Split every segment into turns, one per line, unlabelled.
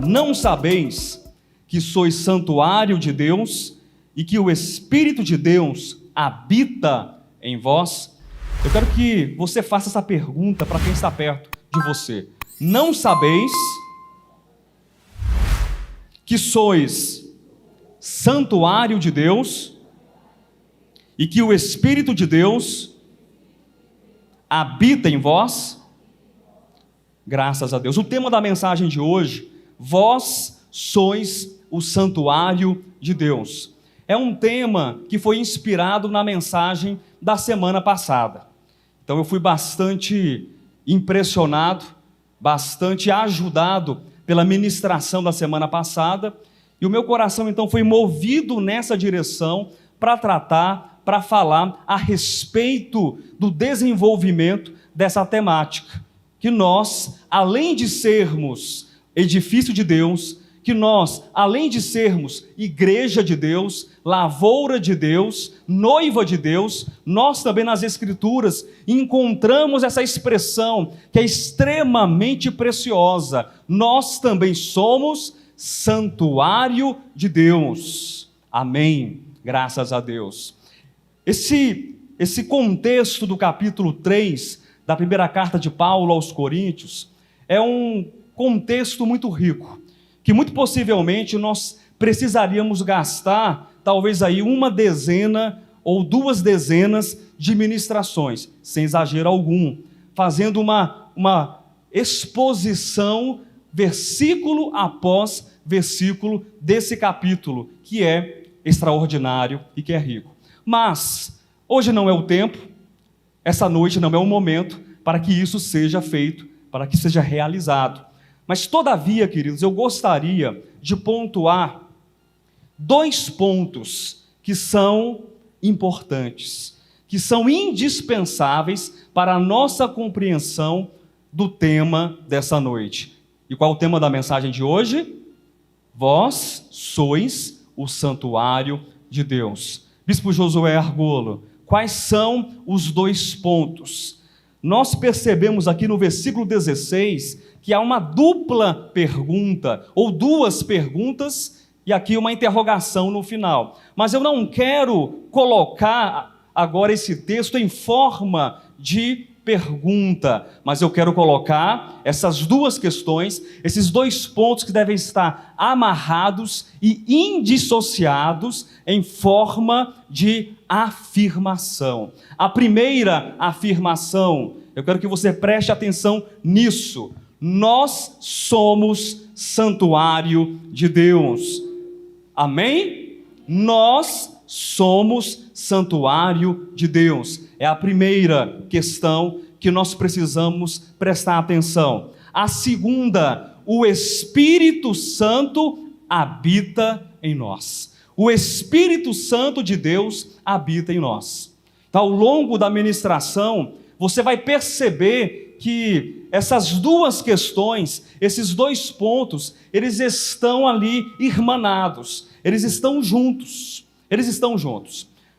Não sabeis que sois santuário de Deus e que o Espírito de Deus habita em vós? Eu quero que você faça essa pergunta para quem está perto de você. Não sabeis que sois santuário de Deus e que o Espírito de Deus habita em vós? Graças a Deus. O tema da mensagem de hoje: vós sois o santuário de Deus. É um tema que foi inspirado na mensagem da semana passada. Então eu fui bastante impressionado, bastante ajudado pela ministração da semana passada, e o meu coração então foi movido nessa direção para tratar, para falar a respeito do desenvolvimento dessa temática, que nós, além de sermos edifício de Deus, que nós, além de sermos igreja de Deus, lavoura de Deus, noiva de Deus, nós também nas Escrituras encontramos essa expressão que é extremamente preciosa. Nós também somos santuário de Deus. Amém. Graças a Deus. Esse contexto do capítulo 3 da primeira carta de Paulo aos Coríntios é um contexto muito rico, que muito possivelmente nós precisaríamos gastar talvez aí 10 ou 2 dezenas de ministrações, sem exagero algum, fazendo uma exposição versículo após versículo desse capítulo, que é extraordinário e que é rico. Mas hoje não é o tempo, essa noite não é o momento para que isso seja feito, para que seja realizado. Mas todavia, queridos, eu gostaria de pontuar 2 pontos que são importantes, que são indispensáveis para a nossa compreensão do tema dessa noite. E qual é o tema da mensagem de hoje? Vós sois o santuário de Deus. Bispo Josué Argolo, quais são os 2 pontos? Nós percebemos aqui no versículo 16 que há uma dupla pergunta, ou 2 perguntas, e aqui uma interrogação no final. Mas eu não quero colocar agora esse texto em forma de pergunta, mas eu quero colocar essas 2 questões, esses 2 pontos que devem estar amarrados e indissociados em forma de afirmação. A primeira afirmação, eu quero que você preste atenção nisso: nós somos santuário de Deus. Amém? Nós somos santuário de Deus. É a primeira questão que nós precisamos prestar atenção. A segunda: o Espírito Santo habita em nós. O Espírito Santo de Deus habita em nós. Então, ao longo da ministração, você vai perceber que essas 2 questões, esses 2 pontos, eles estão ali irmanados, eles estão juntos.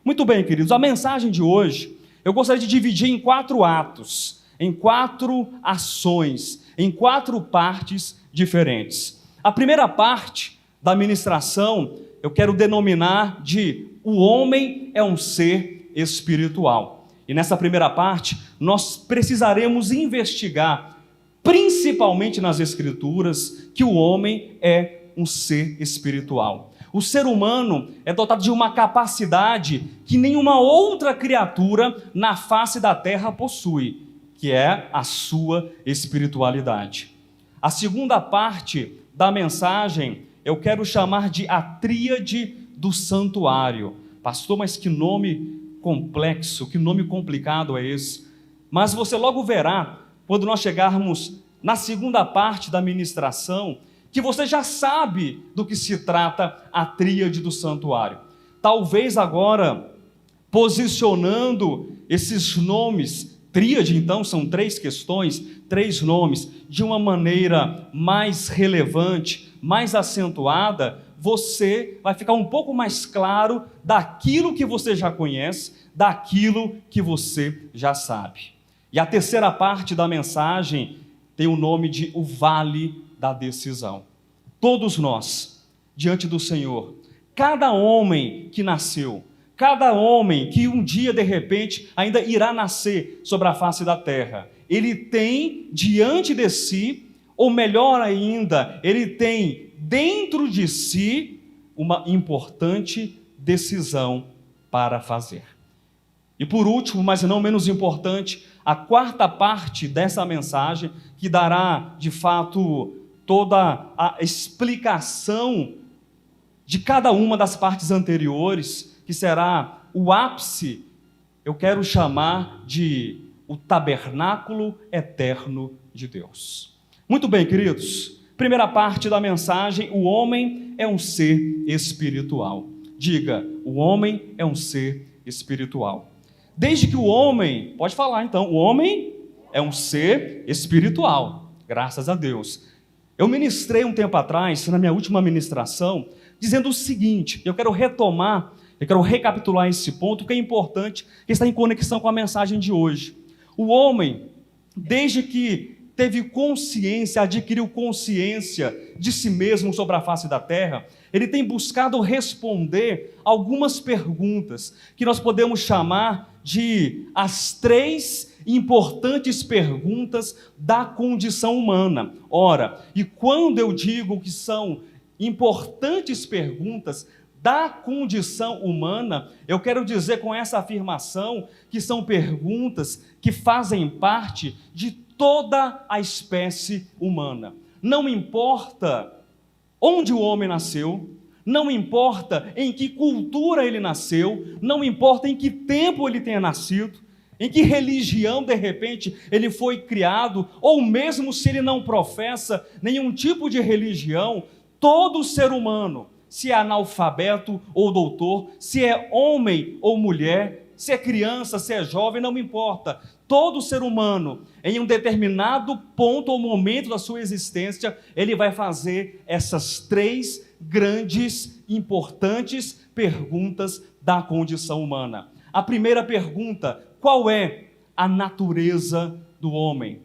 Muito bem, queridos, a mensagem de hoje, eu gostaria de dividir em 4 atos, em 4 ações, em 4 partes diferentes. A primeira parte da ministração, eu quero denominar de o homem é um ser espiritual. E nessa primeira parte, nós precisaremos investigar, principalmente nas Escrituras, que o homem é um ser espiritual. O ser humano é dotado de uma capacidade que nenhuma outra criatura na face da terra possui, que é a sua espiritualidade. A segunda parte da mensagem eu quero chamar de a tríade do santuário. Pastor, mas que nome complexo, que nome complicado é esse? Mas você logo verá, quando nós chegarmos na segunda parte da ministração, que você já sabe do que se trata a tríade do santuário. Talvez agora, posicionando esses nomes, tríade então são 3 questões, 3 nomes, de uma maneira mais relevante, mais acentuada, você vai ficar um pouco mais claro daquilo que você já conhece, daquilo que você já sabe. E a terceira parte da mensagem tem o nome de o Vale da Decisão. todos nós, diante do Senhor, cada homem que nasceu, cada homem que um dia, de repente, ainda irá nascer sobre a face da terra, ele tem diante de si, ou melhor ainda, ele tem dentro de si uma importante decisão para fazer. E por último, mas não menos importante, a quarta parte dessa mensagem, que dará de fato toda a explicação de cada uma das partes anteriores, que será o ápice, eu quero chamar de o tabernáculo eterno de Deus. Muito bem, queridos, primeira parte da mensagem, o homem é um ser espiritual. Diga, o homem é um ser espiritual. Desde que o homem, pode falar então, o homem é um ser espiritual, graças a Deus. Eu ministrei um tempo atrás, na minha última ministração, dizendo o seguinte, eu quero retomar, eu quero recapitular esse ponto, que é importante, que está em conexão com a mensagem de hoje. O homem, desde que teve consciência, adquiriu consciência de si mesmo sobre a face da terra, ele tem buscado responder algumas perguntas, que nós podemos chamar de as 3 importantes perguntas da condição humana. Ora, e quando eu digo que são importantes perguntas da condição humana, eu quero dizer com essa afirmação que são perguntas que fazem parte de toda a espécie humana. Não importa onde o homem nasceu, não importa em que cultura ele nasceu, não importa em que tempo ele tenha nascido, em que religião, de repente, ele foi criado, ou mesmo se ele não professa nenhum tipo de religião, todo ser humano, se é analfabeto ou doutor, se é homem ou mulher, se é criança, se é jovem, não importa. Todo ser humano, em um determinado ponto ou momento da sua existência, ele vai fazer essas 3 grandes, importantes perguntas da condição humana. A primeira pergunta, qual é a natureza do homem?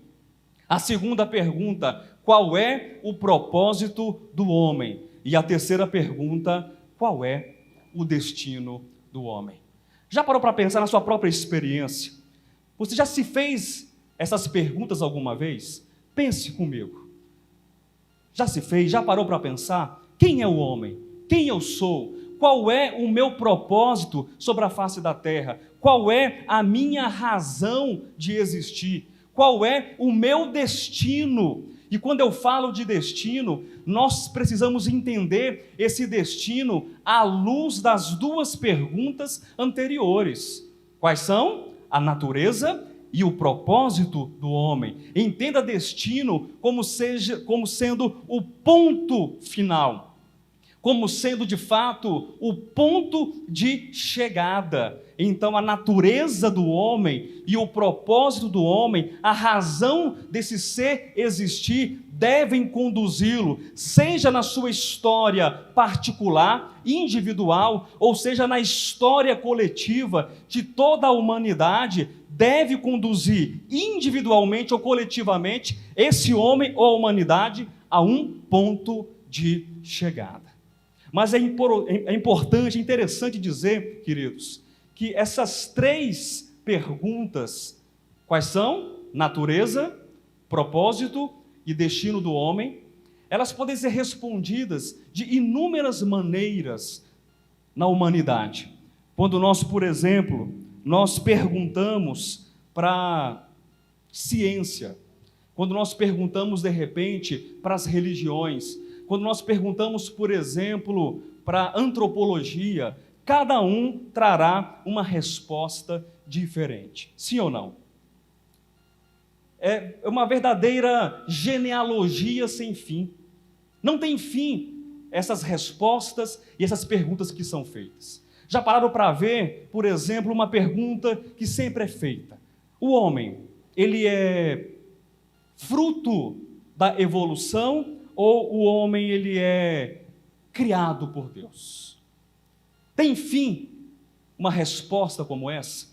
A segunda pergunta, qual é o propósito do homem? E a terceira pergunta, qual é o destino do homem? Já parou para pensar na sua própria experiência? Você já se fez essas perguntas alguma vez? Pense comigo. Já se fez? Já parou para pensar? Quem é o homem? Quem eu sou? Qual é o meu propósito sobre a face da terra? Qual é a minha razão de existir? Qual é o meu destino? E quando eu falo de destino, nós precisamos entender esse destino à luz das 2 perguntas anteriores. Quais são? A natureza e o propósito do homem. Entenda destino como sendo o ponto final, como sendo de fato o ponto de chegada. Então a natureza do homem e o propósito do homem, a razão desse ser existir, devem conduzi-lo, seja na sua história particular, individual, ou seja na história coletiva de toda a humanidade, deve conduzir individualmente ou coletivamente esse homem ou a humanidade a um ponto de chegada. Mas é importante, interessante dizer, queridos, que essas 3 perguntas, quais são? Natureza, propósito e destino do homem, elas podem ser respondidas de inúmeras maneiras na humanidade. Quando nós, por exemplo, nós perguntamos para ciência, quando nós perguntamos, de repente, para as religiões, quando nós perguntamos, por exemplo, para a antropologia, cada um trará uma resposta diferente. Sim ou não? É uma verdadeira genealogia sem fim. Não tem fim essas respostas e essas perguntas que são feitas. Já pararam para ver, por exemplo, uma pergunta que sempre é feita? O homem, ele é fruto da evolução ou o homem ele é criado por Deus? Tem fim uma resposta como essa?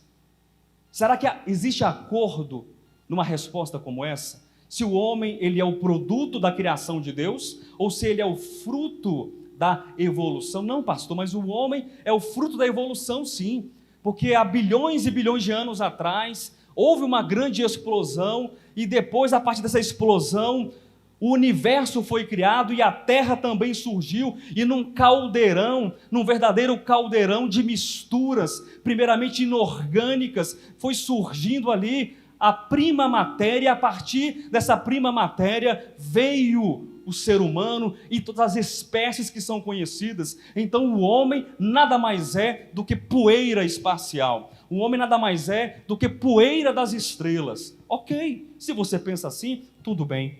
Será que existe acordo numa resposta como essa? se o homem ele é o produto da criação de Deus ou se ele é o fruto da evolução. Não, pastor, mas o homem é o fruto da evolução, sim, porque há bilhões e bilhões de anos atrás houve uma grande explosão e depois, a partir dessa explosão, o universo foi criado e a terra também surgiu, e num caldeirão, num verdadeiro caldeirão de misturas, primeiramente inorgânicas, foi surgindo ali a prima matéria, e a partir dessa prima matéria veio o ser humano e todas as espécies que são conhecidas. Então o homem nada mais é do que poeira espacial, o homem nada mais é do que poeira das estrelas. Ok, se você pensa assim, tudo bem.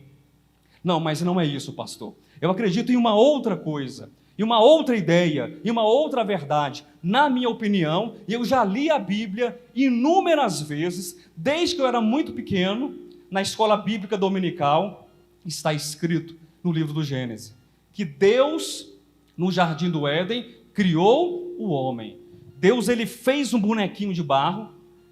Não, mas não é isso, pastor. Eu acredito em uma outra coisa, em uma outra ideia, em uma outra verdade. Na minha opinião, e eu já li a Bíblia inúmeras vezes, desde que eu era muito pequeno, na escola bíblica dominical, está escrito no livro do Gênesis, que Deus, no jardim do Éden, criou o homem. Deus, ele fez um bonequinho de barro,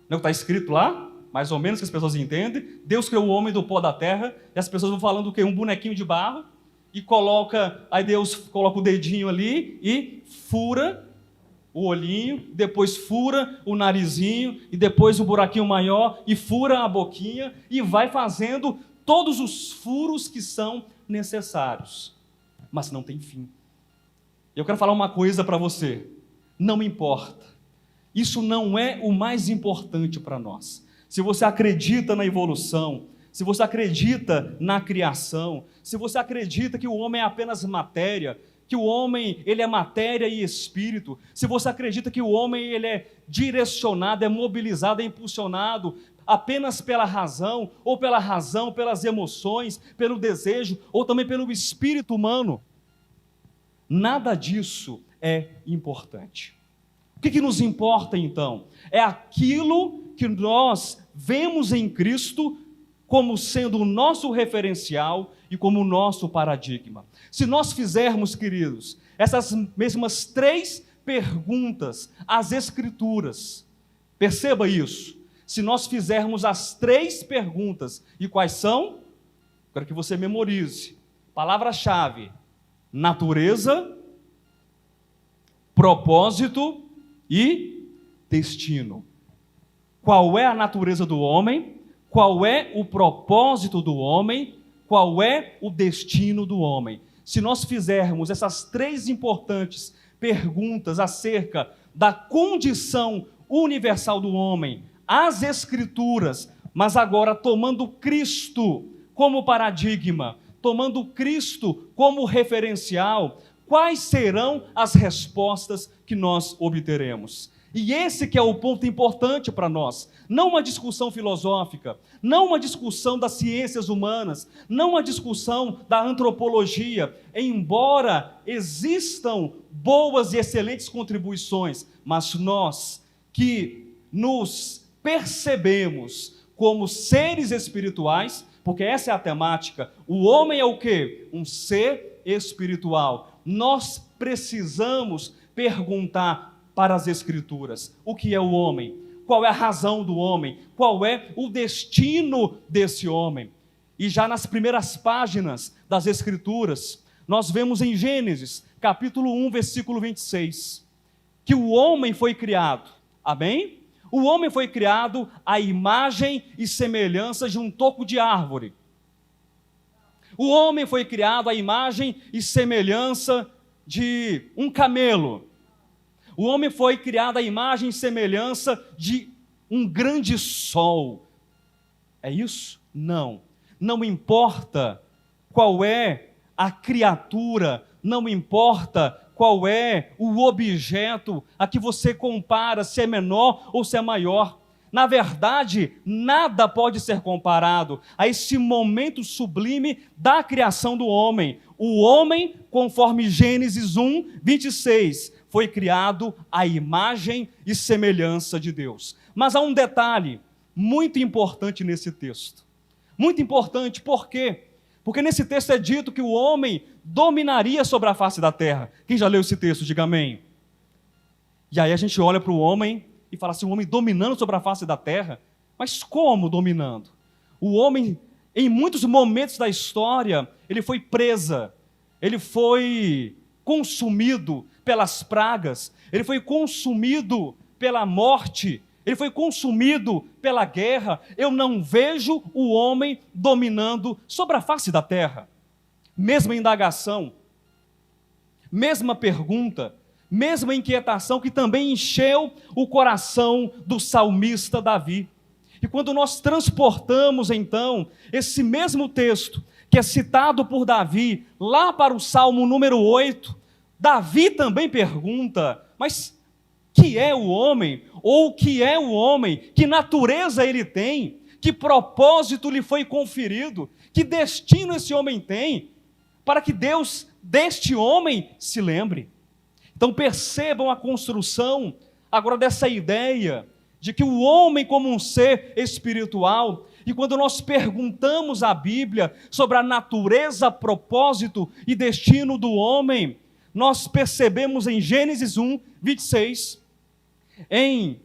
não está escrito lá? Mais ou menos, que as pessoas entendem. Deus criou o homem do pó da terra, e as pessoas vão falando o quê? Um bonequinho de barro, e aí Deus coloca o dedinho ali e fura o olhinho, depois fura o narizinho, e depois o buraquinho maior, e fura a boquinha, e vai fazendo todos os furos que são necessários. Mas não tem fim. Eu quero falar uma coisa para você. Não importa. Isso não é o mais importante para nós. Se você acredita na evolução, se você acredita na criação, se você acredita que o homem é apenas matéria, que o homem ele é matéria e espírito, se você acredita que o homem ele é direcionado, é mobilizado, é impulsionado apenas pela razão, pelas emoções, pelo desejo, ou também pelo espírito humano, nada disso é importante. O que nos importa então? É aquilo que nós vemos em Cristo como sendo o nosso referencial e como o nosso paradigma. Se nós fizermos, queridos, essas mesmas 3 perguntas às Escrituras, perceba isso, se nós fizermos as 3 perguntas, e quais são? Quero que você memorize. Palavra-chave: natureza, propósito e destino. Qual é a natureza do homem? Qual é o propósito do homem? Qual é o destino do homem? Se nós fizermos essas 3 importantes perguntas acerca da condição universal do homem, as Escrituras, mas agora tomando Cristo como paradigma, tomando Cristo como referencial, quais serão as respostas que nós obteremos? E esse que é o ponto importante para nós, não uma discussão filosófica, não uma discussão das ciências humanas, não uma discussão da antropologia, embora existam boas e excelentes contribuições, mas nós que nos percebemos como seres espirituais, porque essa é a temática, o homem é o quê? Um ser espiritual. Nós precisamos perguntar para as Escrituras: o que é o homem? Qual é a razão do homem? Qual é o destino desse homem? E já nas primeiras páginas das Escrituras, nós vemos em Gênesis, capítulo 1, versículo 26, que o homem foi criado, amém? O homem foi criado à imagem e semelhança de um toco de árvore. O homem foi criado à imagem e semelhança de um camelo. O homem foi criado à imagem e semelhança de um grande sol. É isso? Não. Não importa qual é a criatura, não importa qual é o objeto a que você compara, se é menor ou se é maior. Na verdade, nada pode ser comparado a esse momento sublime da criação do homem. O homem, conforme Gênesis 1, 26, foi criado à imagem e semelhança de Deus. Mas há um detalhe muito importante nesse texto. Muito importante, por quê? Porque nesse texto é dito que o homem dominaria sobre a face da terra. Quem já leu esse texto, diga amém. E aí a gente olha para o homem e fala assim, o homem dominando sobre a face da terra. Mas como dominando? O homem em muitos momentos da história, ele foi presa, ele foi consumido pelas pragas, ele foi consumido pela morte, ele foi consumido pela guerra. Eu não vejo o homem dominando sobre a face da terra. Mesma indagação, mesma pergunta, mesma inquietação que também encheu o coração do salmista Davi. E quando nós transportamos então esse mesmo texto que é citado por Davi lá para o Salmo número 8, Davi também pergunta: mas que é o homem? Ou que é o homem? Que natureza ele tem? Que propósito lhe foi conferido? Que destino esse homem tem? Para que Deus deste homem se lembre. Então percebam a construção agora dessa ideia de que o homem como um ser espiritual, e quando nós perguntamos à Bíblia sobre a natureza, propósito e destino do homem, nós percebemos em Gênesis 1, 26, em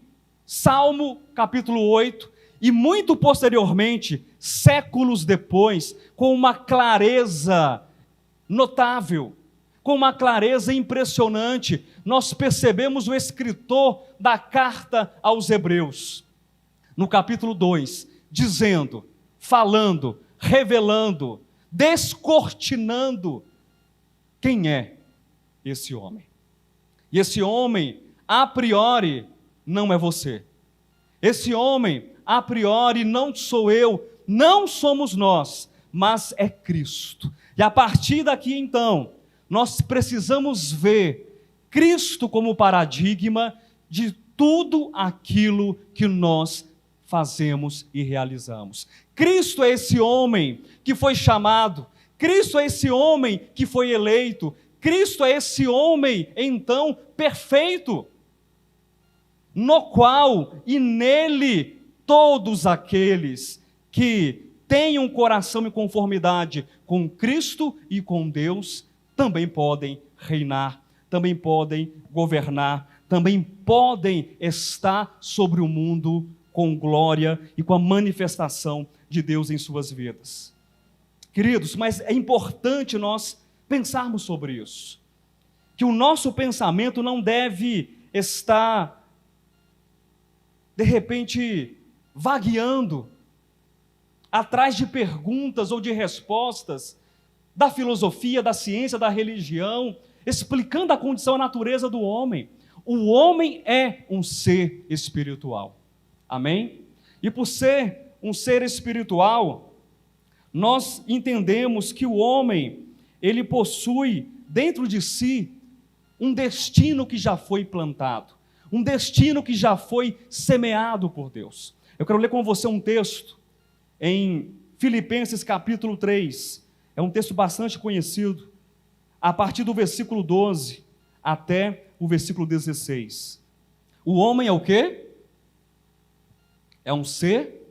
Salmo capítulo 8, e muito posteriormente, séculos depois, com uma clareza notável, com uma clareza impressionante, nós percebemos o escritor da carta aos Hebreus, no capítulo 2, dizendo, falando, revelando, descortinando quem é esse homem. E esse homem, a priori, não é você. Esse homem, a priori, não sou eu, não somos nós, mas é Cristo. E a partir daqui, então, nós precisamos ver Cristo como paradigma de tudo aquilo que nós fazemos e realizamos. Cristo é esse homem que foi chamado, Cristo é esse homem que foi eleito, Cristo é esse homem, então, perfeito, no qual e nele todos aqueles que têm um coração em conformidade com Cristo e com Deus, também podem reinar, também podem governar, também podem estar sobre o mundo com glória e com a manifestação de Deus em suas vidas. Queridos, mas é importante nós pensarmos sobre isso, que o nosso pensamento não deve estar, de repente, vagueando atrás de perguntas ou de respostas da filosofia, da ciência, da religião, explicando a condição, a natureza do homem. O homem é um ser espiritual. Amém? E por ser um ser espiritual, nós entendemos que o homem, ele possui dentro de si um destino que já foi plantado, um destino que já foi semeado por Deus. Eu quero ler com você um texto em Filipenses capítulo 3, é um texto bastante conhecido, a partir do versículo 12 até o versículo 16. O homem é o quê? É um ser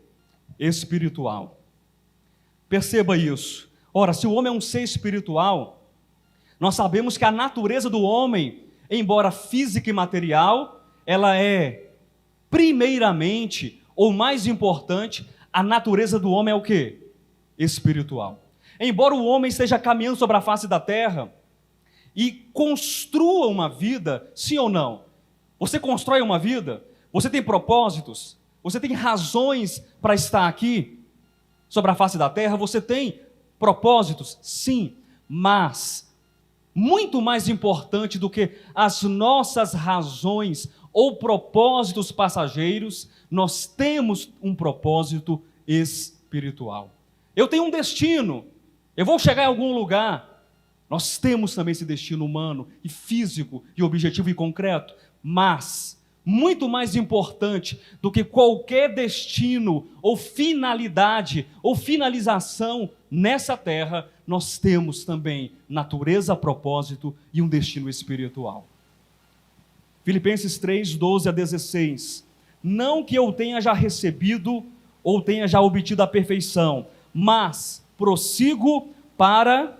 espiritual. Perceba isso. Ora, se o homem é um ser espiritual, nós sabemos que a natureza do homem, embora física e material, ela é primeiramente, ou mais importante, a natureza do homem é o quê? Espiritual. Embora o homem esteja caminhando sobre a face da terra e construa uma vida, sim ou não? Você constrói uma vida? Você tem propósitos? Você tem razões para estar aqui sobre a face da terra? Você tem propósitos? Sim, mas muito mais importante do que as nossas razões ou propósitos passageiros, nós temos um propósito espiritual. Eu tenho um destino, eu vou chegar em algum lugar. Nós temos também esse destino humano e físico e objetivo e concreto, mas muito mais importante do que qualquer destino ou finalidade ou finalização nessa terra, nós temos também natureza, propósito e um destino espiritual. Filipenses 3, 12 a 16. Não que eu tenha já recebido ou tenha já obtido a perfeição, mas prossigo para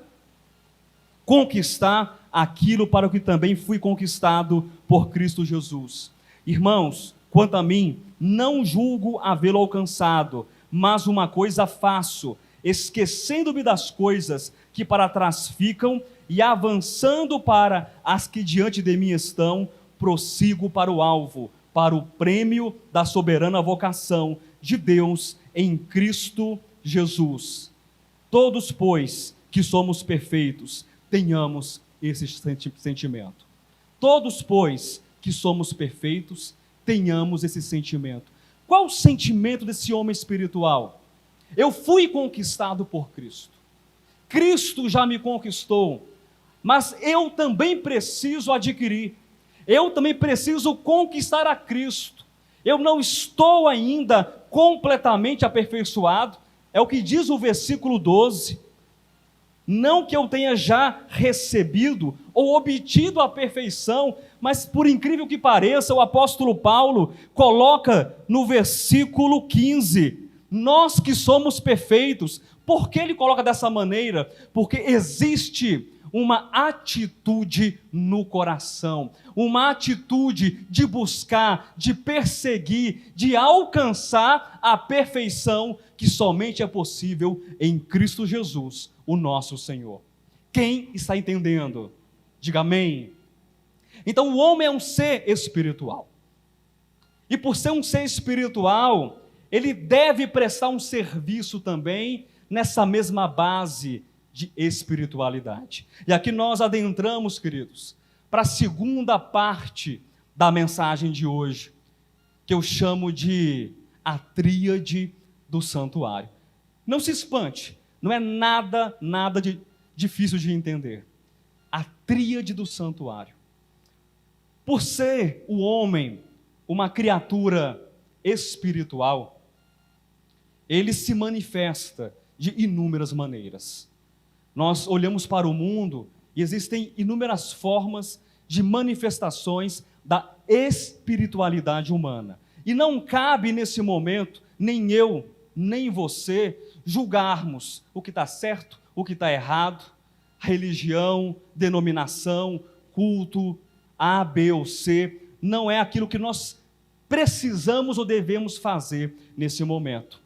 conquistar aquilo para o que também fui conquistado por Cristo Jesus. Irmãos, quanto a mim, não julgo havê-lo alcançado, mas uma coisa faço, esquecendo-me das coisas que para trás ficam e avançando para as que diante de mim estão, prossigo para o alvo, para o prêmio da soberana vocação de Deus em Cristo Jesus. Todos, pois, que somos perfeitos, tenhamos esse sentimento. Todos, pois, que somos perfeitos, tenhamos esse sentimento. Qual o sentimento desse homem espiritual? Eu fui conquistado por Cristo. Cristo já me conquistou, mas eu também preciso adquirir. Eu também preciso conquistar a Cristo. Eu não estou ainda completamente aperfeiçoado. É o que diz o versículo 12. Não que eu tenha já recebido ou obtido a perfeição, mas por incrível que pareça, o apóstolo Paulo coloca no versículo 15, nós que somos perfeitos. Por que ele coloca dessa maneira? Porque existe uma atitude no coração, uma atitude de buscar, de perseguir, de alcançar a perfeição que somente é possível em Cristo Jesus, o nosso Senhor. Quem está entendendo? Diga amém. Então o homem é um ser espiritual. E por ser um ser espiritual, ele deve prestar um serviço também nessa mesma base de espiritualidade. E aqui nós adentramos, queridos, para a segunda parte da mensagem de hoje, que eu chamo de a tríade do santuário. Não se espante, não é nada difícil de entender. A tríade do santuário. Por ser o homem uma criatura espiritual, ele se manifesta de inúmeras maneiras. Nós olhamos para o mundo e existem inúmeras formas de manifestações da espiritualidade humana. E não cabe nesse momento, nem eu, nem você, julgarmos o que está certo, o que está errado, religião, denominação, culto, A, B ou C, não é aquilo que nós precisamos ou devemos fazer nesse momento.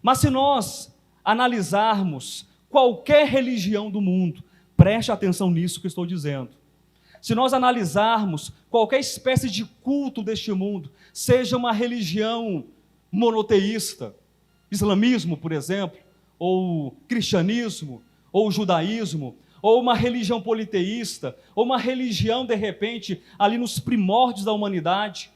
Mas se nós analisarmos qualquer religião do mundo, preste atenção nisso que eu estou dizendo. Se nós analisarmos qualquer espécie de culto deste mundo, seja uma religião monoteísta, islamismo, por exemplo, ou cristianismo, ou judaísmo, ou uma religião politeísta, ou uma religião, de repente, ali nos primórdios da humanidade,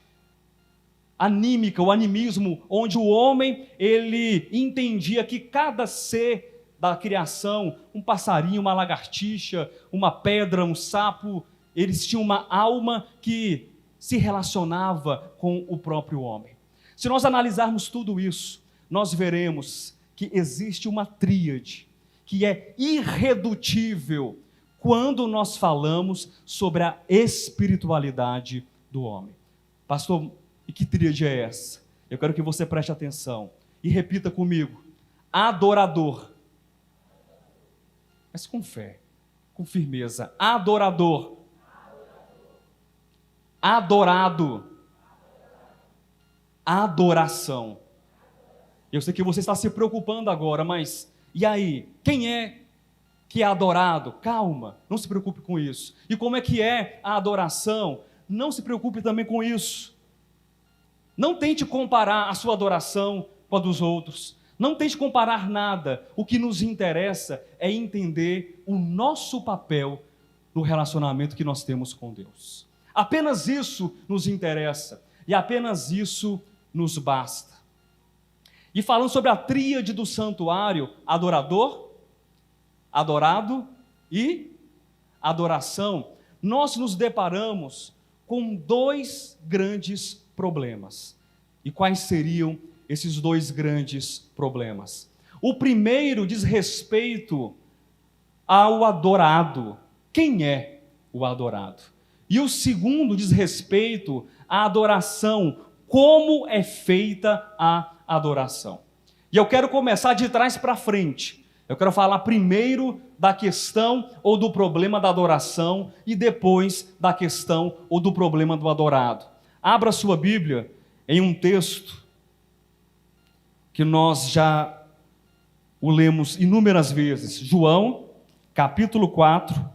anímica, o animismo, onde o homem, ele entendia que cada ser da criação, um passarinho, uma lagartixa, uma pedra, um sapo, eles tinham uma alma que se relacionava com o próprio homem. Se nós analisarmos tudo isso, nós veremos que existe uma tríade que é irredutível quando nós falamos sobre a espiritualidade do homem. Pastor, e que tríade é essa? Eu quero que você preste atenção e repita comigo: adorador. Mas com fé, com firmeza. Adorador. Adorado. Adoração. Eu sei que você está se preocupando agora, mas e aí? Quem é que é adorado? Calma, não se preocupe com isso. E como é que é a adoração? Não se preocupe também com isso. Não tente comparar a sua adoração com a dos outros. Não tente comparar nada. O que nos interessa é entender o nosso papel no relacionamento que nós temos com Deus. Apenas isso nos interessa e apenas isso nos basta. E falando sobre a tríade do santuário, adorador, adorado e adoração, nós nos deparamos com dois grandes problemas. E quais seriam esses dois grandes problemas? O primeiro diz respeito ao adorado. Quem é o adorado? E o segundo diz respeito à adoração. Como é feita a adoração? E eu quero começar de trás para frente. Eu quero falar primeiro da questão ou do problema da adoração e depois da questão ou do problema do adorado. Abra sua Bíblia em um texto que nós já o lemos inúmeras vezes. João, capítulo 4,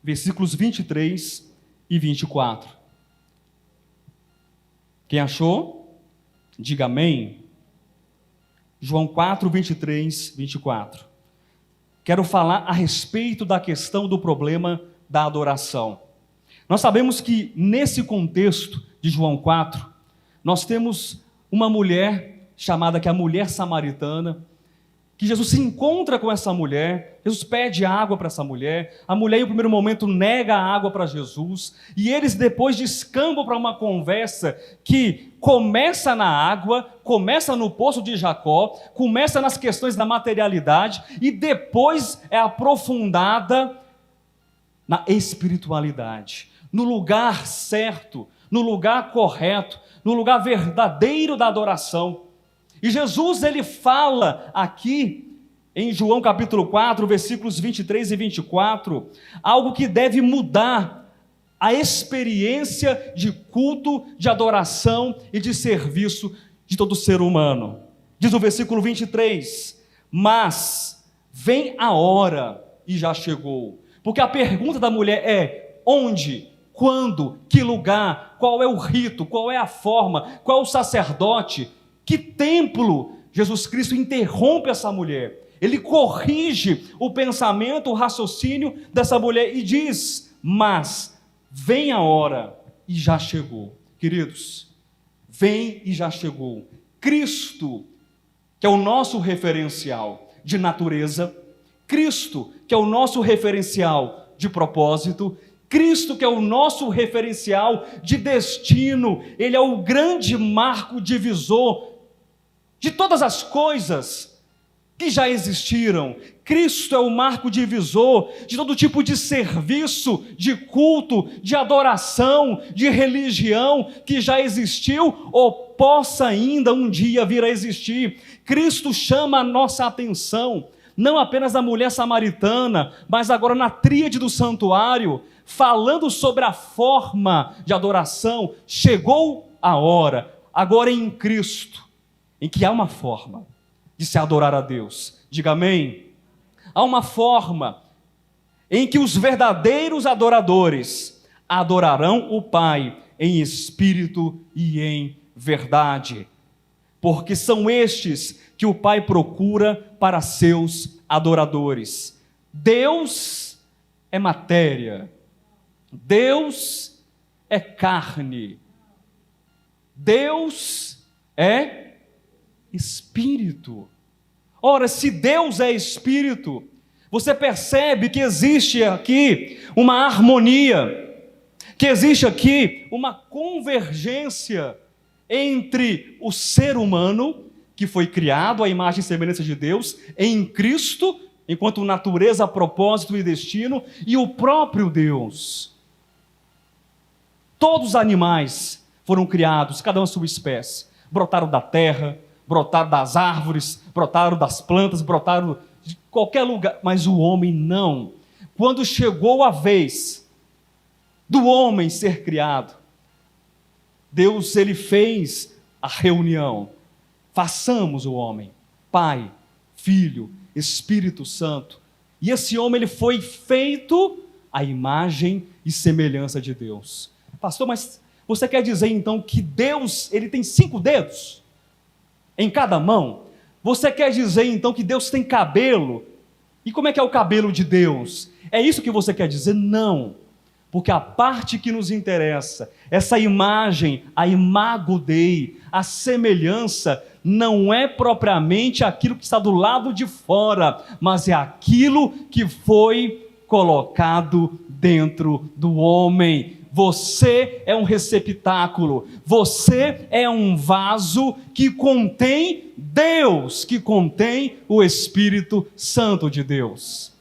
versículos 23 e 24. Quem achou? Diga amém. João 4, 23, 24. Quero falar a respeito da questão do problema da adoração. Nós sabemos que nesse contexto de João 4, nós temos uma mulher chamada que é a mulher samaritana, que Jesus se encontra com essa mulher, Jesus pede água para essa mulher, a mulher em primeiro momento nega a água para Jesus, e eles depois descambam para uma conversa que começa na água, começa no poço de Jacó, começa nas questões da materialidade, e depois é aprofundada na espiritualidade, no lugar certo, no lugar correto, no lugar verdadeiro da adoração. E Jesus, ele fala aqui, em João capítulo 4, versículos 23 e 24, algo que deve mudar a experiência de culto, de adoração e de serviço de todo ser humano. Diz o versículo 23, mas vem a hora, e já chegou. Porque a pergunta da mulher é, onde? Quando? Que lugar? Qual é o rito? Qual é a forma? Qual é o sacerdote? Que templo? Jesus Cristo interrompe essa mulher. Ele corrige o pensamento, o raciocínio dessa mulher e diz, mas vem a hora e já chegou. Queridos, vem e já chegou. Cristo, que é o nosso referencial de natureza, Cristo, que é o nosso referencial de propósito, Cristo, que é o nosso referencial de destino, Ele é o grande marco divisor de todas as coisas que já existiram. Cristo é o marco divisor de todo tipo de serviço, de culto, de adoração, de religião que já existiu ou possa ainda um dia vir a existir. Cristo chama a nossa atenção, não apenas da mulher samaritana, mas agora na tríade do santuário, falando sobre a forma de adoração. Chegou a hora, agora em Cristo, em que há uma forma de se adorar a Deus. Diga amém. Há uma forma em que os verdadeiros adoradores adorarão o Pai em espírito e em verdade, porque são estes que o Pai procura para seus adoradores. Deus é matéria, Deus é carne, Deus é Espírito. Ora, se Deus é Espírito, você percebe que existe aqui uma harmonia, que existe aqui uma convergência entre o ser humano, que foi criado à imagem e semelhança de Deus, em Cristo, enquanto natureza, propósito e destino, e o próprio Deus. Todos os animais foram criados, cada um a sua espécie, brotaram da terra, brotaram das árvores, brotaram das plantas, brotaram de qualquer lugar, mas o homem não. Quando chegou a vez do homem ser criado, Deus, ele fez a reunião. Façamos o homem, Pai, Filho, Espírito Santo. E esse homem, ele foi feito à imagem e semelhança de Deus. Pastor, mas você quer dizer então que Deus, ele tem 5 dedos em cada mão? Você quer dizer então que Deus tem cabelo? E como é que é o cabelo de Deus? É isso que você quer dizer? Não. Porque a parte que nos interessa, essa imagem, a imago Dei, a semelhança, não é propriamente aquilo que está do lado de fora, mas é aquilo que foi colocado dentro do homem. Você é um receptáculo, você é um vaso que contém Deus, que contém o Espírito Santo de Deus.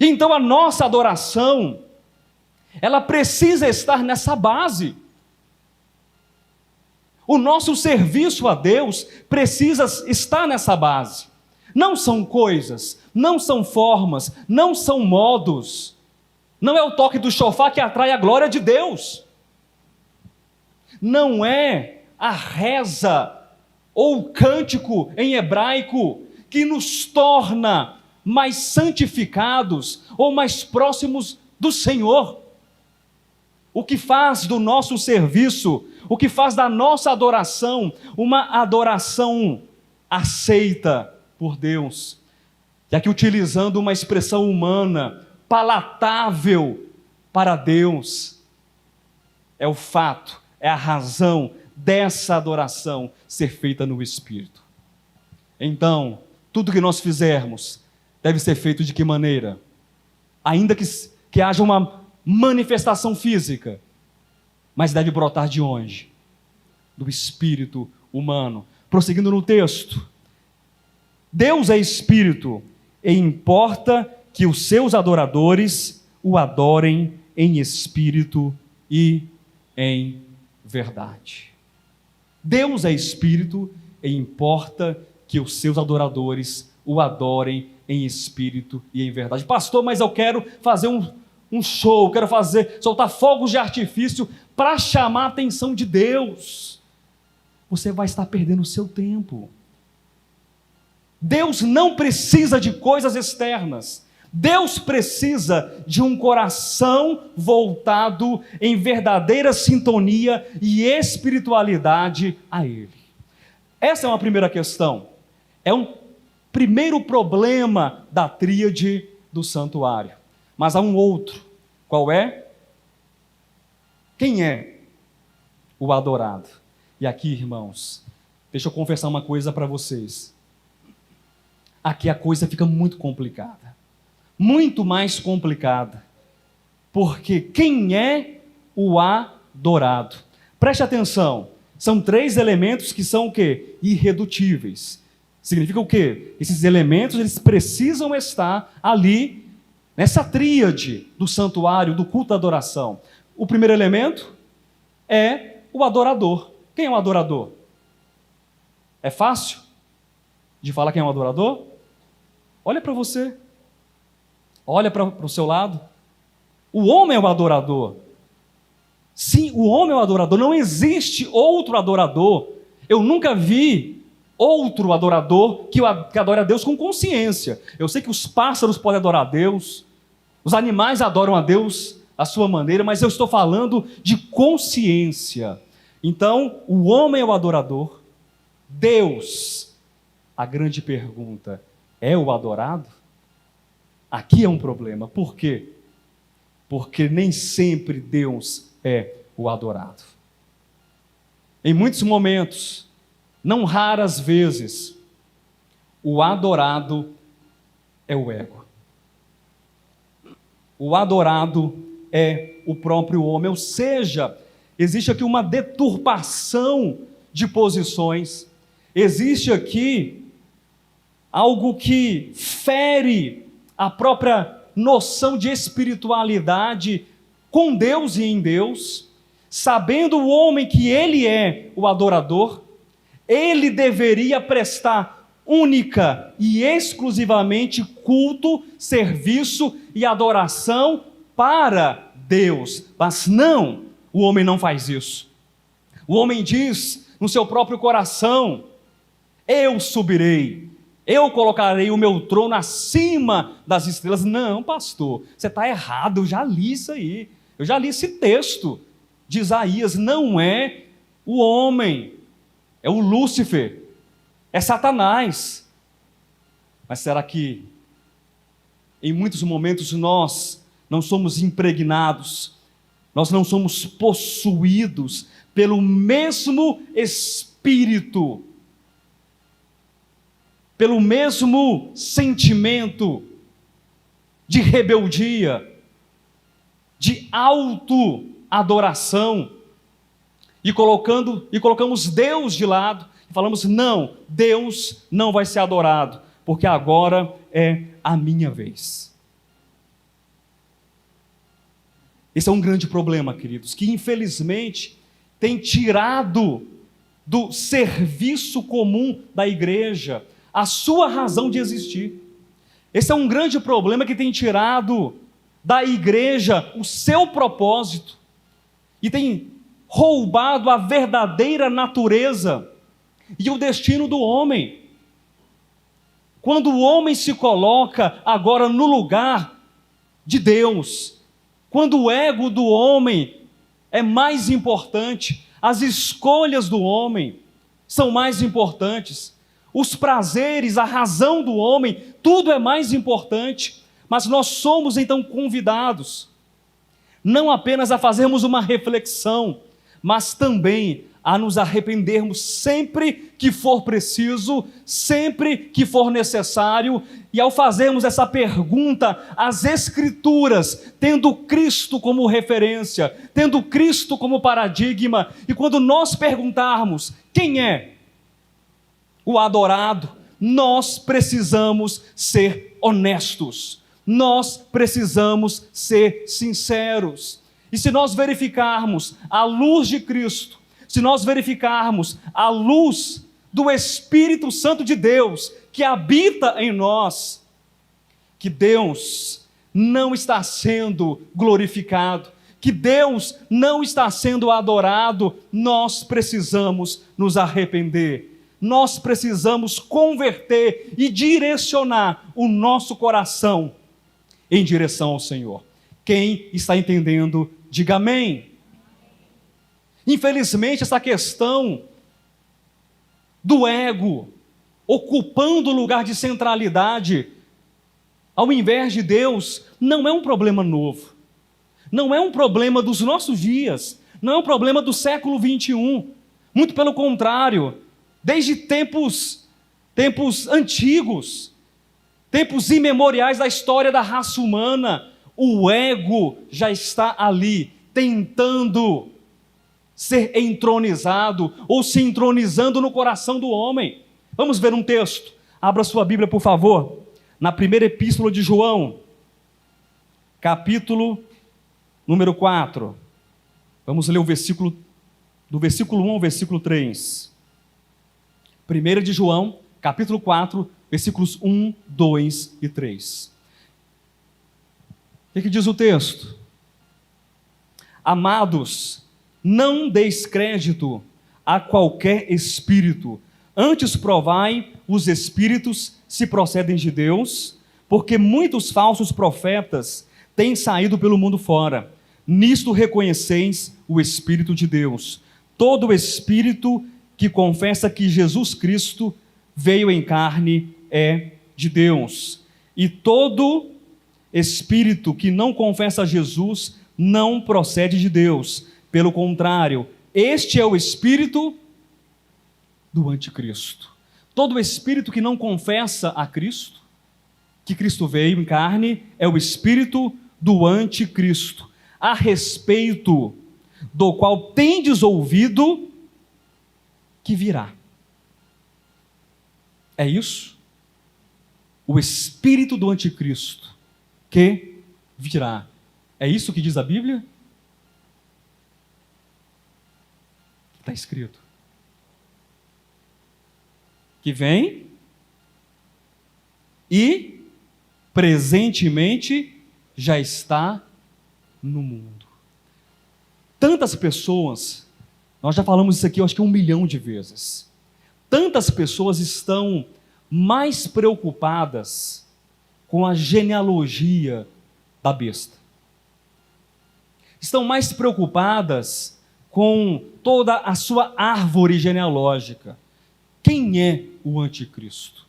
Então a nossa adoração, ela precisa estar nessa base. O nosso serviço a Deus precisa estar nessa base. Não são coisas, não são formas, não são modos. Não é o toque do chofar que atrai a glória de Deus. Não é a reza ou cântico em hebraico, que nos torna mais santificados ou mais próximos do Senhor. O que faz do nosso serviço, o que faz da nossa adoração, uma adoração aceita por Deus. E aqui utilizando uma expressão humana, palatável para Deus, é o fato, é a razão dessa adoração ser feita no Espírito. Então, tudo que nós fizermos deve ser feito de que maneira? Ainda que haja uma manifestação física, mas deve brotar de onde? Do espírito humano. Prosseguindo no texto, Deus é espírito e importa que os seus adoradores o adorem em espírito e em verdade. Deus é espírito e importa que os seus adoradores o adorem em espírito e em verdade. Pastor, mas eu quero fazer um show, quero soltar fogos de artifício para chamar a atenção de Deus. Você vai estar perdendo o seu tempo. Deus não precisa de coisas externas. Deus precisa de um coração voltado em verdadeira sintonia e espiritualidade a Ele. Essa é uma primeira questão. É um primeiro problema da tríade do santuário. Mas há um outro. Qual é? Quem é o adorado? E aqui, irmãos, deixa eu confessar uma coisa para vocês. Aqui a coisa fica muito complicada. Muito mais complicada. Porque quem é o adorado? Preste atenção. São 3 elementos que são o quê? Irredutíveis. Significa o quê? Esses elementos, eles precisam estar ali, nessa tríade do santuário, do culto da adoração. O primeiro elemento é o adorador. Quem é o adorador? É fácil de falar quem é o adorador? Olha para você. Olha para o seu lado. O homem é o adorador. Sim, o homem é o adorador. Não existe outro adorador. Eu nunca vi outro adorador que adore a Deus com consciência. Eu sei que os pássaros podem adorar a Deus, os animais adoram a Deus à sua maneira, mas eu estou falando de consciência. Então, o homem é o adorador. Deus, a grande pergunta, é o adorado? Aqui é um problema. Por quê? Porque nem sempre Deus é o adorado. Em muitos momentos, não raras vezes, o adorado é o ego. O adorado é o próprio homem, ou seja, existe aqui uma deturpação de posições, existe aqui algo que fere a própria noção de espiritualidade com Deus e em Deus, sabendo o homem que ele é o adorador, ele deveria prestar única e exclusivamente culto, serviço e adoração para Deus. Mas não, o homem não faz isso. O homem diz no seu próprio coração: eu subirei, eu colocarei o meu trono acima das estrelas. Não, pastor, você está errado, eu já li isso aí. Eu já li esse texto de Isaías. Não é o homem, é o Lúcifer, é Satanás. Mas será que em muitos momentos nós não somos impregnados, nós não somos possuídos pelo mesmo Espírito, pelo mesmo sentimento de rebeldia, de auto-adoração, e colocamos Deus de lado, e falamos: não, Deus não vai ser adorado, porque agora é a minha vez. Esse é um grande problema, queridos, que infelizmente tem tirado do serviço comum da igreja a sua razão de existir. Esse é um grande problema que tem tirado da igreja o seu propósito e tem roubado a verdadeira natureza e o destino do homem. Quando o homem se coloca agora no lugar de Deus, quando o ego do homem é mais importante, as escolhas do homem são mais importantes, os prazeres, a razão do homem, tudo é mais importante, mas nós somos então convidados, não apenas a fazermos uma reflexão, mas também a nos arrependermos sempre que for preciso, sempre que for necessário, e ao fazermos essa pergunta às Escrituras, tendo Cristo como referência, tendo Cristo como paradigma, e quando nós perguntarmos quem é o adorado, nós precisamos ser honestos, nós precisamos ser sinceros, e se nós verificarmos a luz de Cristo, se nós verificarmos a luz do Espírito Santo de Deus que habita em nós, que Deus não está sendo glorificado, que Deus não está sendo adorado, nós precisamos nos arrepender, nós precisamos converter e direcionar o nosso coração em direção ao Senhor. Quem está entendendo, diga amém. Infelizmente, essa questão do ego ocupando o lugar de centralidade ao invés de Deus não é um problema novo, não é um problema dos nossos dias, não é um problema do século 21, muito pelo contrário, desde tempos antigos, tempos imemoriais da história da raça humana, o ego já está ali, tentando ser entronizado ou se entronizando no coração do homem. Vamos ver um texto. Abra sua Bíblia, por favor, na primeira epístola de João, capítulo número 4. Vamos ler o versículo, do versículo 1 ao versículo 3. 1 de João, capítulo 4, versículos 1, 2 e 3. O que diz o texto? Amados, não deis crédito a qualquer espírito, antes provai os espíritos se procedem de Deus, porque muitos falsos profetas têm saído pelo mundo fora. Nisto reconheceis o Espírito de Deus. Todo espírito que confessa que Jesus Cristo veio em carne é de Deus. E todo espírito que não confessa Jesus não procede de Deus. Pelo contrário, este é o espírito do anticristo. Todo espírito que não confessa a Cristo, que Cristo veio em carne, é o espírito do anticristo, a respeito do qual tendes ouvido que virá. É isso? O espírito do anticristo que virá. É isso que diz a Bíblia? Está escrito. Que vem e presentemente já está no mundo. Tantas pessoas, nós já falamos isso aqui, eu acho que 1 milhão de vezes. Tantas pessoas estão mais preocupadas com a genealogia da besta. Estão mais preocupadas com toda a sua árvore genealógica. Quem é o anticristo?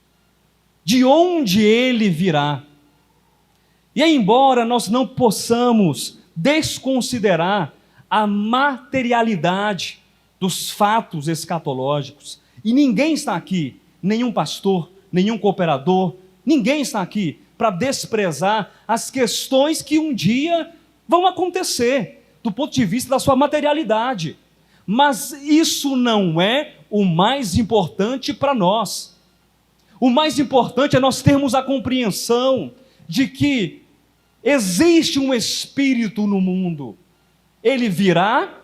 De onde ele virá? E embora nós não possamos desconsiderar a materialidade dos fatos escatológicos, e ninguém está aqui, nenhum pastor, nenhum cooperador, ninguém está aqui para desprezar as questões que um dia vão acontecer, do ponto de vista da sua materialidade. Mas isso não é o mais importante para nós. O mais importante é nós termos a compreensão de que existe um espírito no mundo. Ele virá,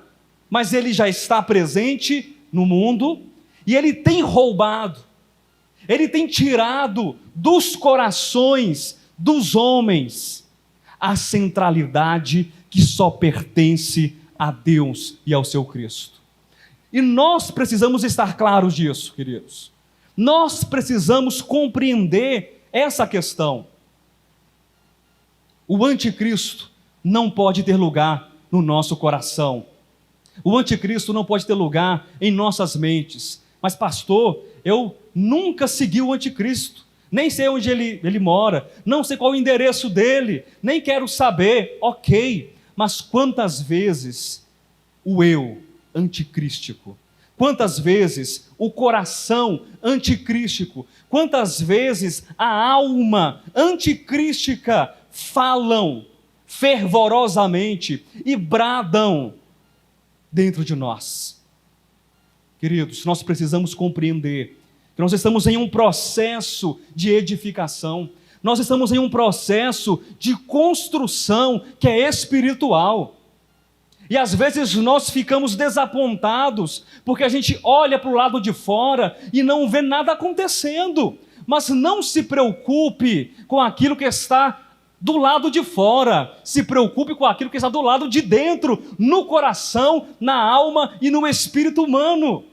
mas ele já está presente no mundo, e ele tem roubado, ele tem tirado dos corações dos homens a centralidade que só pertence a Deus e ao seu Cristo. E nós precisamos estar claros disso, queridos. Nós precisamos compreender essa questão. O anticristo não pode ter lugar no nosso coração. O anticristo não pode ter lugar em nossas mentes. Mas pastor, eu nunca segui o anticristo. Nem sei onde ele mora, não sei qual o endereço dele, nem quero saber. Ok, mas quantas vezes o eu anticrístico, quantas vezes o coração anticrístico, quantas vezes a alma anticrística falam fervorosamente e bradam dentro de nós. Queridos, nós precisamos compreender que nós estamos em um processo de edificação, nós estamos em um processo de construção que é espiritual. E às vezes nós ficamos desapontados, porque a gente olha para o lado de fora e não vê nada acontecendo. Mas não se preocupe com aquilo que está do lado de fora, se preocupe com aquilo que está do lado de dentro, no coração, na alma e no espírito humano.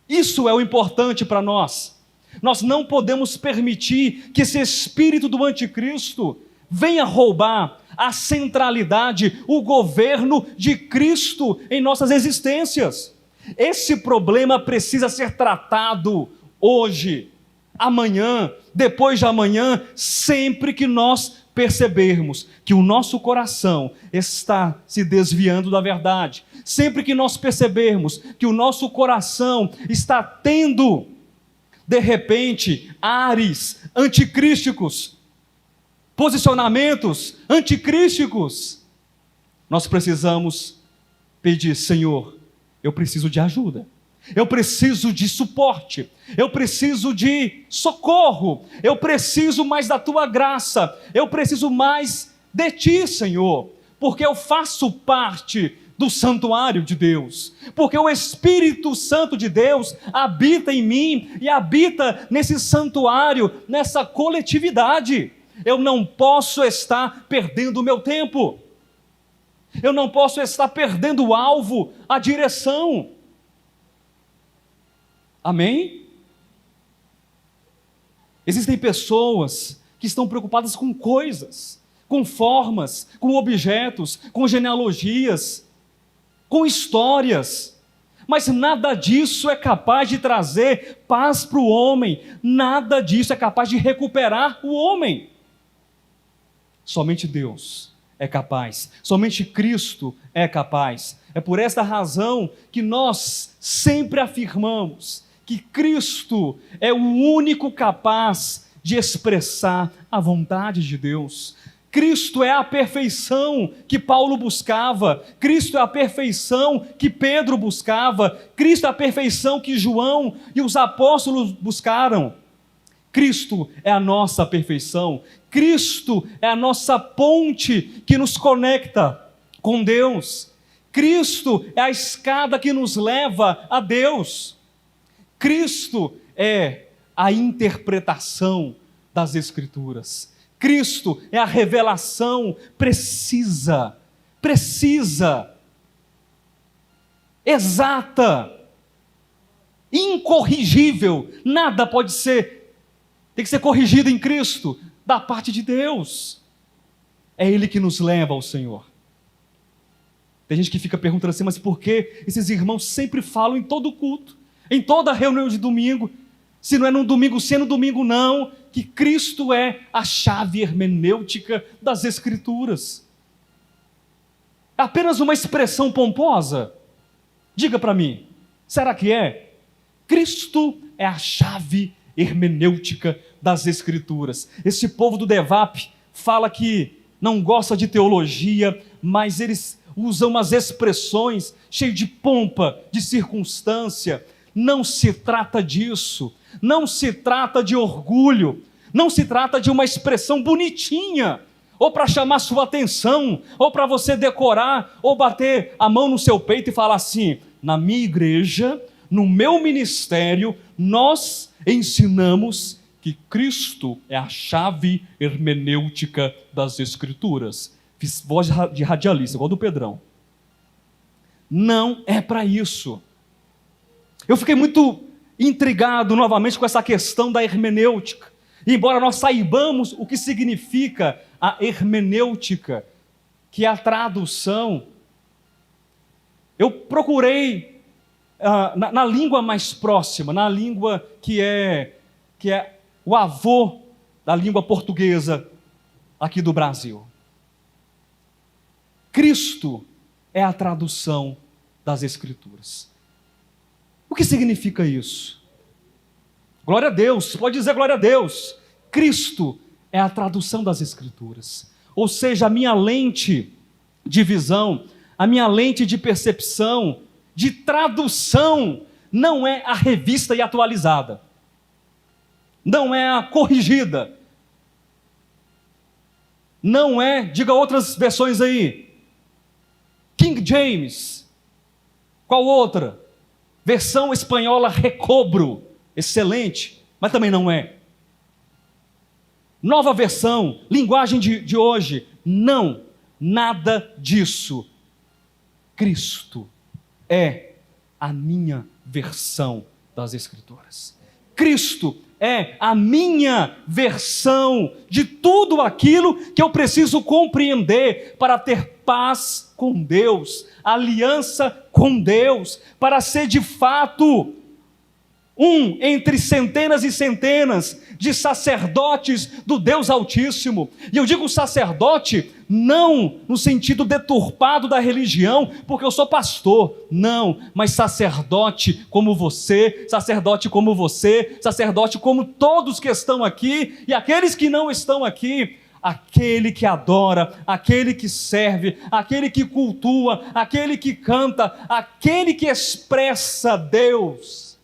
Isso é o importante para nós. Nós não podemos permitir que esse espírito do anticristo venha roubar a centralidade, o governo de Cristo em nossas existências. Esse problema precisa ser tratado hoje, amanhã, depois de amanhã, sempre que nós percebermos que o nosso coração está se desviando da verdade, sempre que nós percebermos que o nosso coração está tendo, de repente, ares anticrísticos, posicionamentos anticrísticos, nós precisamos pedir: Senhor, eu preciso de ajuda, eu preciso de suporte, eu preciso de socorro, eu preciso mais da Tua graça, eu preciso mais de Ti, Senhor, porque eu faço parte do santuário de Deus, porque o Espírito Santo de Deus habita em mim e habita nesse santuário, nessa coletividade. Eu não posso estar perdendo o meu tempo, eu não posso estar perdendo o alvo, a direção. Amém? Existem pessoas que estão preocupadas com coisas, com formas, com objetos, com genealogias, com histórias, mas nada disso é capaz de trazer paz para o homem, nada disso é capaz de recuperar o homem. Somente Deus é capaz, somente Cristo é capaz. É por esta razão que nós sempre afirmamos que Cristo é o único capaz de expressar a vontade de Deus. Cristo é a perfeição que Paulo buscava, Cristo é a perfeição que Pedro buscava, Cristo é a perfeição que João e os apóstolos buscaram. Cristo é a nossa perfeição, Cristo é a nossa ponte que nos conecta com Deus, Cristo é a escada que nos leva a Deus, Cristo é a interpretação das Escrituras, Cristo é a revelação precisa, exata, incorrigível, nada pode ser, tem que ser corrigido em Cristo, da parte de Deus. É Ele que nos leva ao Senhor. Tem gente que fica perguntando assim, mas por que esses irmãos sempre falam em todo culto, em toda reunião de domingo, se não é no domingo, se é no domingo não, que Cristo é a chave hermenêutica das Escrituras. É apenas uma expressão pomposa? Diga para mim, será que é? Cristo é a chave hermenêutica das Escrituras. Esse povo do Devap fala que não gosta de teologia, mas eles usam umas expressões cheias de pompa, de circunstância. Não se trata disso, não se trata de orgulho, não se trata de uma expressão bonitinha, ou para chamar sua atenção, ou para você decorar, ou bater a mão no seu peito e falar assim: na minha igreja, no meu ministério, nós ensinamos que Cristo é a chave hermenêutica das Escrituras. Fiz voz de radialista, igual do Pedrão. não é para isso. Eu fiquei muito intrigado novamente com essa questão da hermenêutica. Embora nós saibamos o que significa a hermenêutica, que é a tradução, eu procurei na língua mais próxima, na língua que é o avô da língua portuguesa aqui do Brasil. Cristo é a tradução das Escrituras. O que significa isso? Glória a Deus, pode dizer glória a Deus. Cristo é a tradução das Escrituras. Ou seja, a minha lente de visão, a minha lente de percepção, de tradução, não é a revista e atualizada. Não é a corrigida. Não é, diga outras versões aí, King James. Qual outra? Versão espanhola Recobro, excelente, mas também não é. Nova versão, linguagem de hoje, não, nada disso. Cristo é a minha versão das Escrituras. Cristo é a minha versão de tudo aquilo que eu preciso compreender para ter paz com Deus, aliança com Deus, para ser de fato um entre centenas e centenas de sacerdotes do Deus Altíssimo. E eu digo sacerdote não no sentido deturpado da religião, porque eu sou pastor, não, mas sacerdote como você, sacerdote como você, sacerdote como todos que estão aqui e aqueles que não estão aqui. Aquele que adora, aquele que serve, aquele que cultua, aquele que canta, aquele que expressa Deus,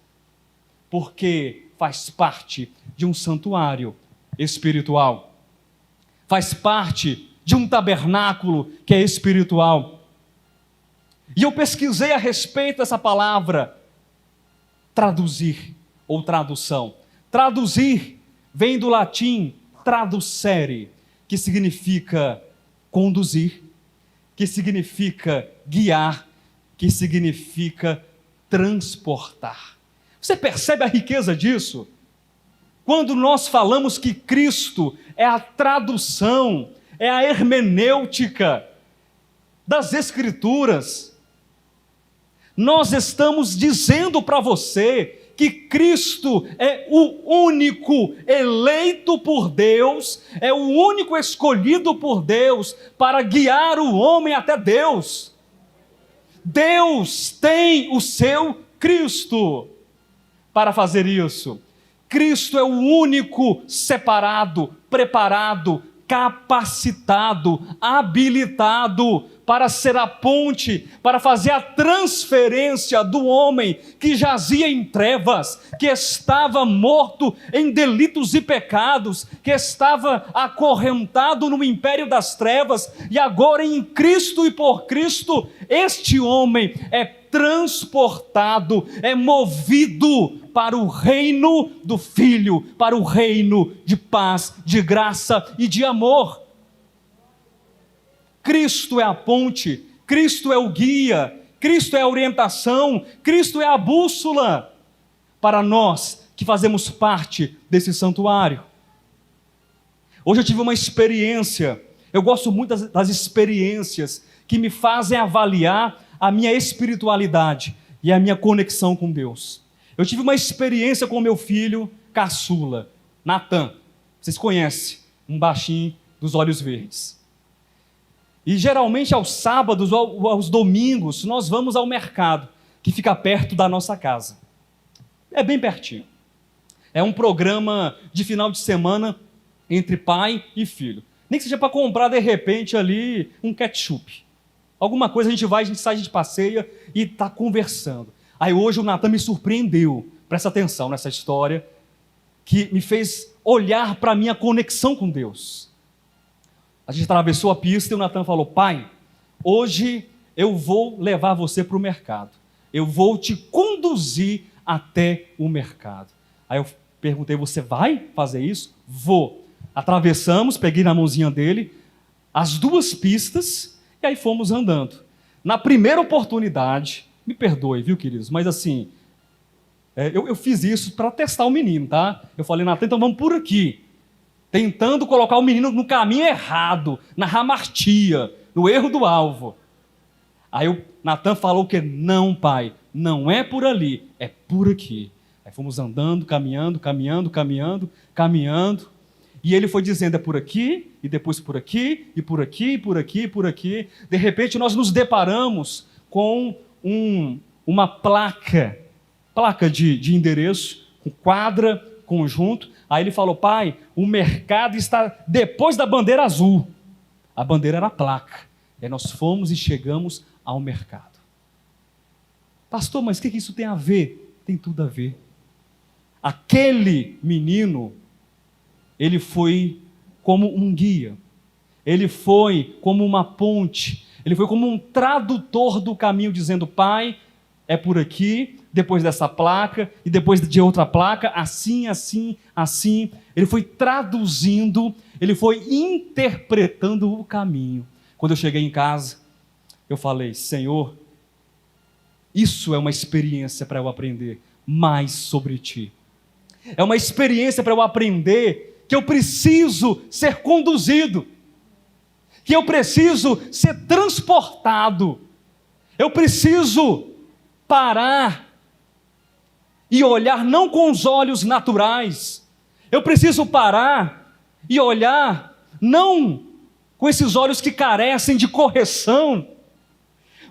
porque faz parte de um santuário espiritual, faz parte de um tabernáculo que é espiritual. E eu pesquisei a respeito dessa palavra, traduzir ou tradução. Traduzir vem do latim traducere, que significa conduzir, que significa guiar, que significa transportar. Você percebe a riqueza disso? Quando nós falamos que Cristo é a tradução, é a hermenêutica das Escrituras, nós estamos dizendo para você que Cristo é o único eleito por Deus, é o único escolhido por Deus para guiar o homem até Deus. Deus tem o seu Cristo para fazer isso. Cristo é o único separado, preparado, capacitado, habilitado para ser a ponte, para fazer a transferência do homem que jazia em trevas, que estava morto em delitos e pecados, que estava acorrentado no império das trevas, e agora em Cristo e por Cristo, este homem é transportado, é movido para o reino do Filho, para o reino de paz, de graça e de amor. Cristo é a ponte, Cristo é o guia, Cristo é a orientação, Cristo é a bússola para nós que fazemos parte desse santuário. Hoje eu tive uma experiência, eu gosto muito das experiências que me fazem avaliar a minha espiritualidade e a minha conexão com Deus. Eu tive uma experiência com meu filho caçula, Natan. Vocês conhecem, um baixinho dos olhos verdes. E geralmente aos sábados ou aos domingos nós vamos ao mercado, que fica perto da nossa casa. É bem pertinho. É um programa de final de semana entre pai e filho. Nem que seja para comprar de repente ali um ketchup. Alguma coisa a gente vai, a gente sai, a gente passeia e está conversando. Aí hoje o Natan me surpreendeu, presta atenção nessa história, que me fez olhar para a minha conexão com Deus. A gente atravessou a pista e o Natan falou: pai, hoje eu vou levar você para o mercado. Eu vou te conduzir até o mercado. Aí eu perguntei: você vai fazer isso? Vou. Atravessamos, peguei na mãozinha dele, as duas pistas, e aí fomos andando. Na primeira oportunidade, me perdoe, viu, queridos, mas assim, eu fiz isso para testar o menino, tá? Eu falei, Natan, então vamos por aqui. Tentando colocar o menino no caminho errado, na hamartia, no erro do alvo. Aí o Natan falou que não, pai, não é por ali, é por aqui. Aí fomos andando, caminhando, e ele foi dizendo, é por aqui, e depois por aqui, e por aqui, por aqui, por aqui. De repente nós nos deparamos com uma placa de endereço, com quadra, conjunto. Aí ele falou, pai, o mercado está depois da bandeira azul. A bandeira era a placa. Aí nós fomos e chegamos ao mercado. Pastor, mas o que isso tem a ver? Tem tudo a ver. Aquele menino, ele foi como um guia. Ele foi como uma ponte. Ele foi como um tradutor do caminho, dizendo, pai, é por aqui, depois dessa placa, e depois de outra placa, assim, assim, assim. Ele foi traduzindo, ele foi interpretando o caminho. Quando eu cheguei em casa, eu falei, Senhor, isso é uma experiência para eu aprender mais sobre Ti. É uma experiência para eu aprender que eu preciso ser conduzido, que eu preciso ser transportado, eu preciso parar e olhar não com os olhos naturais, eu preciso parar e olhar não com esses olhos que carecem de correção,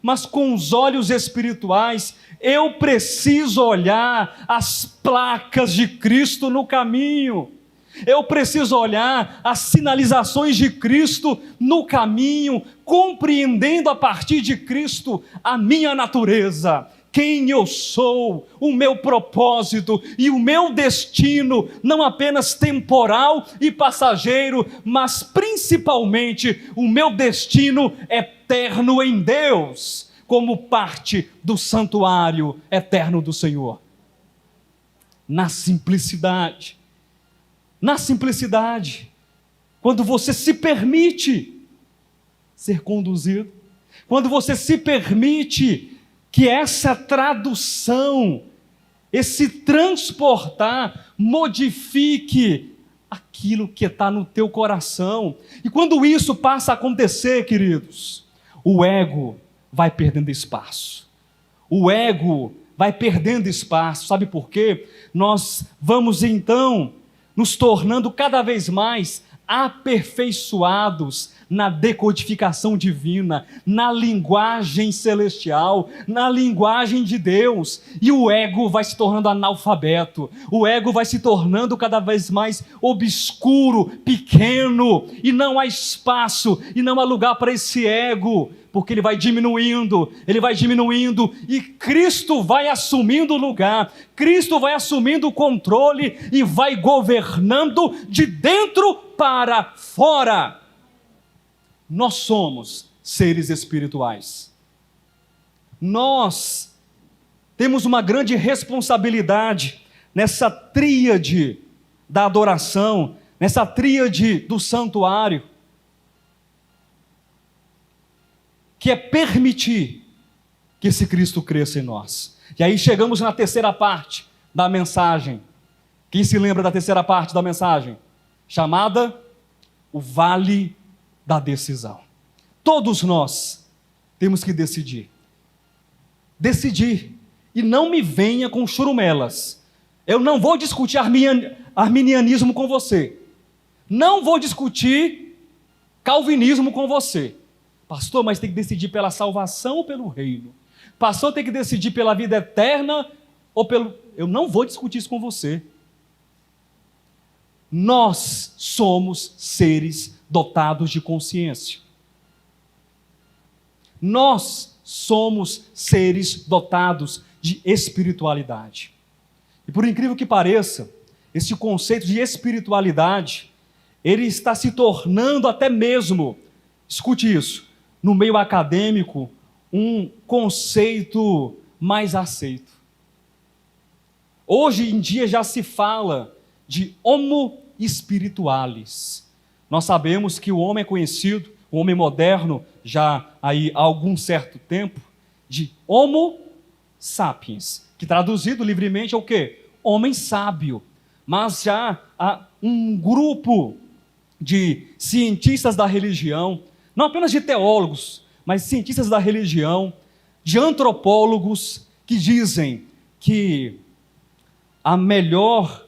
mas com os olhos espirituais. Eu preciso olhar as placas de Cristo no caminho, eu preciso olhar as sinalizações de Cristo no caminho, compreendendo a partir de Cristo a minha natureza, quem eu sou, o meu propósito e o meu destino, não apenas temporal e passageiro, mas principalmente o meu destino eterno em Deus, como parte do santuário eterno do Senhor. Na simplicidade, quando você se permite ser conduzido, quando você se permite que essa tradução, esse transportar, modifique aquilo que está no teu coração. E quando isso passa a acontecer, queridos, o ego vai perdendo espaço. O ego vai perdendo espaço. Sabe por quê? Nós vamos então nos tornando cada vez mais aperfeiçoados na decodificação divina, na linguagem celestial, na linguagem de Deus, e o ego vai se tornando analfabeto, o ego vai se tornando cada vez mais obscuro, pequeno, e não há espaço, e não há lugar para esse ego, porque ele vai diminuindo, e Cristo vai assumindo o lugar, Cristo vai assumindo o controle, e vai governando de dentro para fora. Nós somos seres espirituais. Nós temos uma grande responsabilidade nessa tríade da adoração, nessa tríade do santuário, que é permitir que esse Cristo cresça em nós. E aí chegamos na terceira parte da mensagem. Quem se lembra da terceira parte da mensagem? Chamada o Vale da Decisão. Todos nós temos que decidir. E não me venha com churumelas. Eu não vou discutir arminianismo com você. Não vou discutir calvinismo com você. Pastor, mas tem que decidir pela salvação ou pelo reino? Pastor, tem que decidir pela vida eterna ou pelo... Eu não vou discutir isso com você. Nós somos seres dotados de consciência. Nós somos seres dotados de espiritualidade. E por incrível que pareça, esse conceito de espiritualidade, ele está se tornando até mesmo, escute isso, no meio acadêmico, um conceito mais aceito. Hoje em dia já se fala de homo spiritualis. Nós sabemos que o homem é conhecido, o homem moderno, já aí há algum certo tempo, de Homo sapiens, que traduzido livremente é o quê? Homem sábio. Mas já há um grupo de cientistas da religião, não apenas de teólogos, mas cientistas da religião, de antropólogos, que dizem que o melhor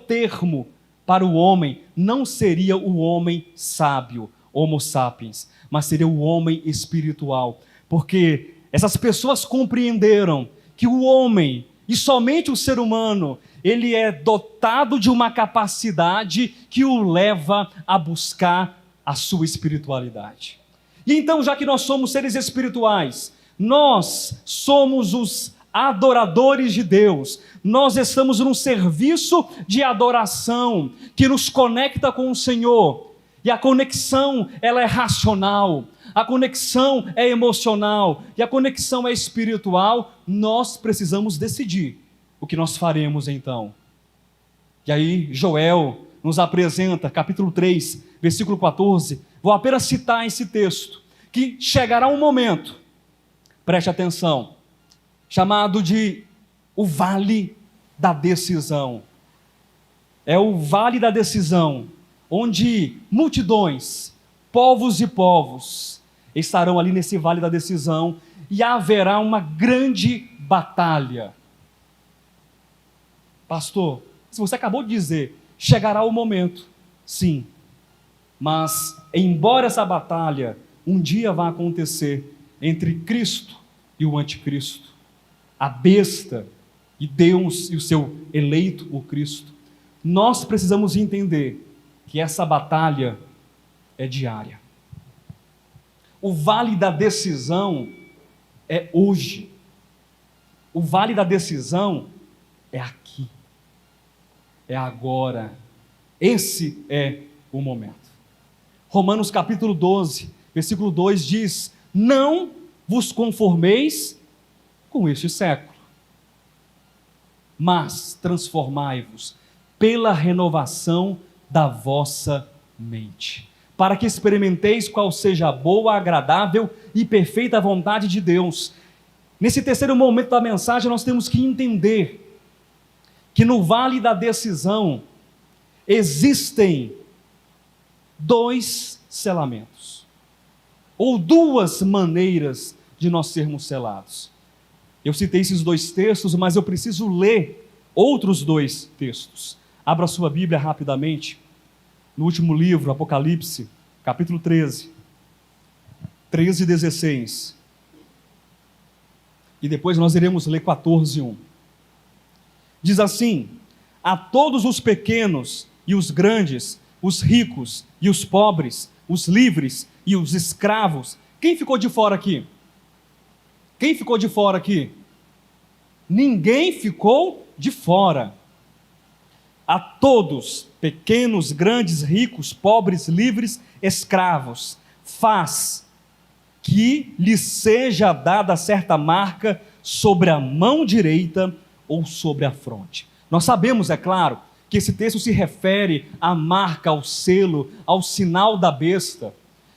termo para o homem não seria o homem sábio, Homo sapiens, mas seria o homem espiritual, porque essas pessoas compreenderam que o homem, e somente o ser humano, ele é dotado de uma capacidade que o leva a buscar a sua espiritualidade. E então, já que nós somos seres espirituais, nós somos os adoradores de Deus, nós estamos num serviço de adoração que nos conecta com o Senhor, e a conexão ela é racional, a conexão é emocional e a conexão é espiritual. Nós precisamos decidir o que nós faremos então. E aí Joel nos apresenta, capítulo 3, versículo 14, vou apenas citar esse texto, que chegará um momento, preste atenção, chamado de o Vale da Decisão. É o Vale da Decisão, onde multidões, povos e povos, estarão ali nesse Vale da Decisão, e haverá uma grande batalha. Pastor, se você acabou de dizer, chegará o momento, sim, mas embora essa batalha um dia vá acontecer entre Cristo e o anticristo, a besta e Deus e o seu eleito, o Cristo, nós precisamos entender que essa batalha é diária. O Vale da Decisão é hoje. O Vale da Decisão é aqui. É agora. Esse é o momento. Romanos capítulo 12, versículo 2 diz: não vos conformeis com este século, mas transformai-vos pela renovação da vossa mente, para que experimenteis qual seja a boa, agradável e perfeita vontade de Deus. Nesse terceiro momento da mensagem, nós temos que entender que no Vale da Decisão existem dois selamentos, ou duas maneiras de nós sermos selados. Eu citei esses dois textos, mas eu preciso ler outros dois textos. Abra sua Bíblia rapidamente, no último livro, Apocalipse, capítulo 13, 16. E depois nós iremos ler 14:1. Diz assim: a todos os pequenos e os grandes, os ricos e os pobres, os livres e os escravos. Quem ficou de fora aqui? Quem ficou de fora aqui? Ninguém ficou de fora. A todos, pequenos, grandes, ricos, pobres, livres, escravos, faz que lhes seja dada certa marca sobre a mão direita ou sobre a fronte. Nós sabemos, é claro, que esse texto se refere à marca, ao selo, ao sinal da besta,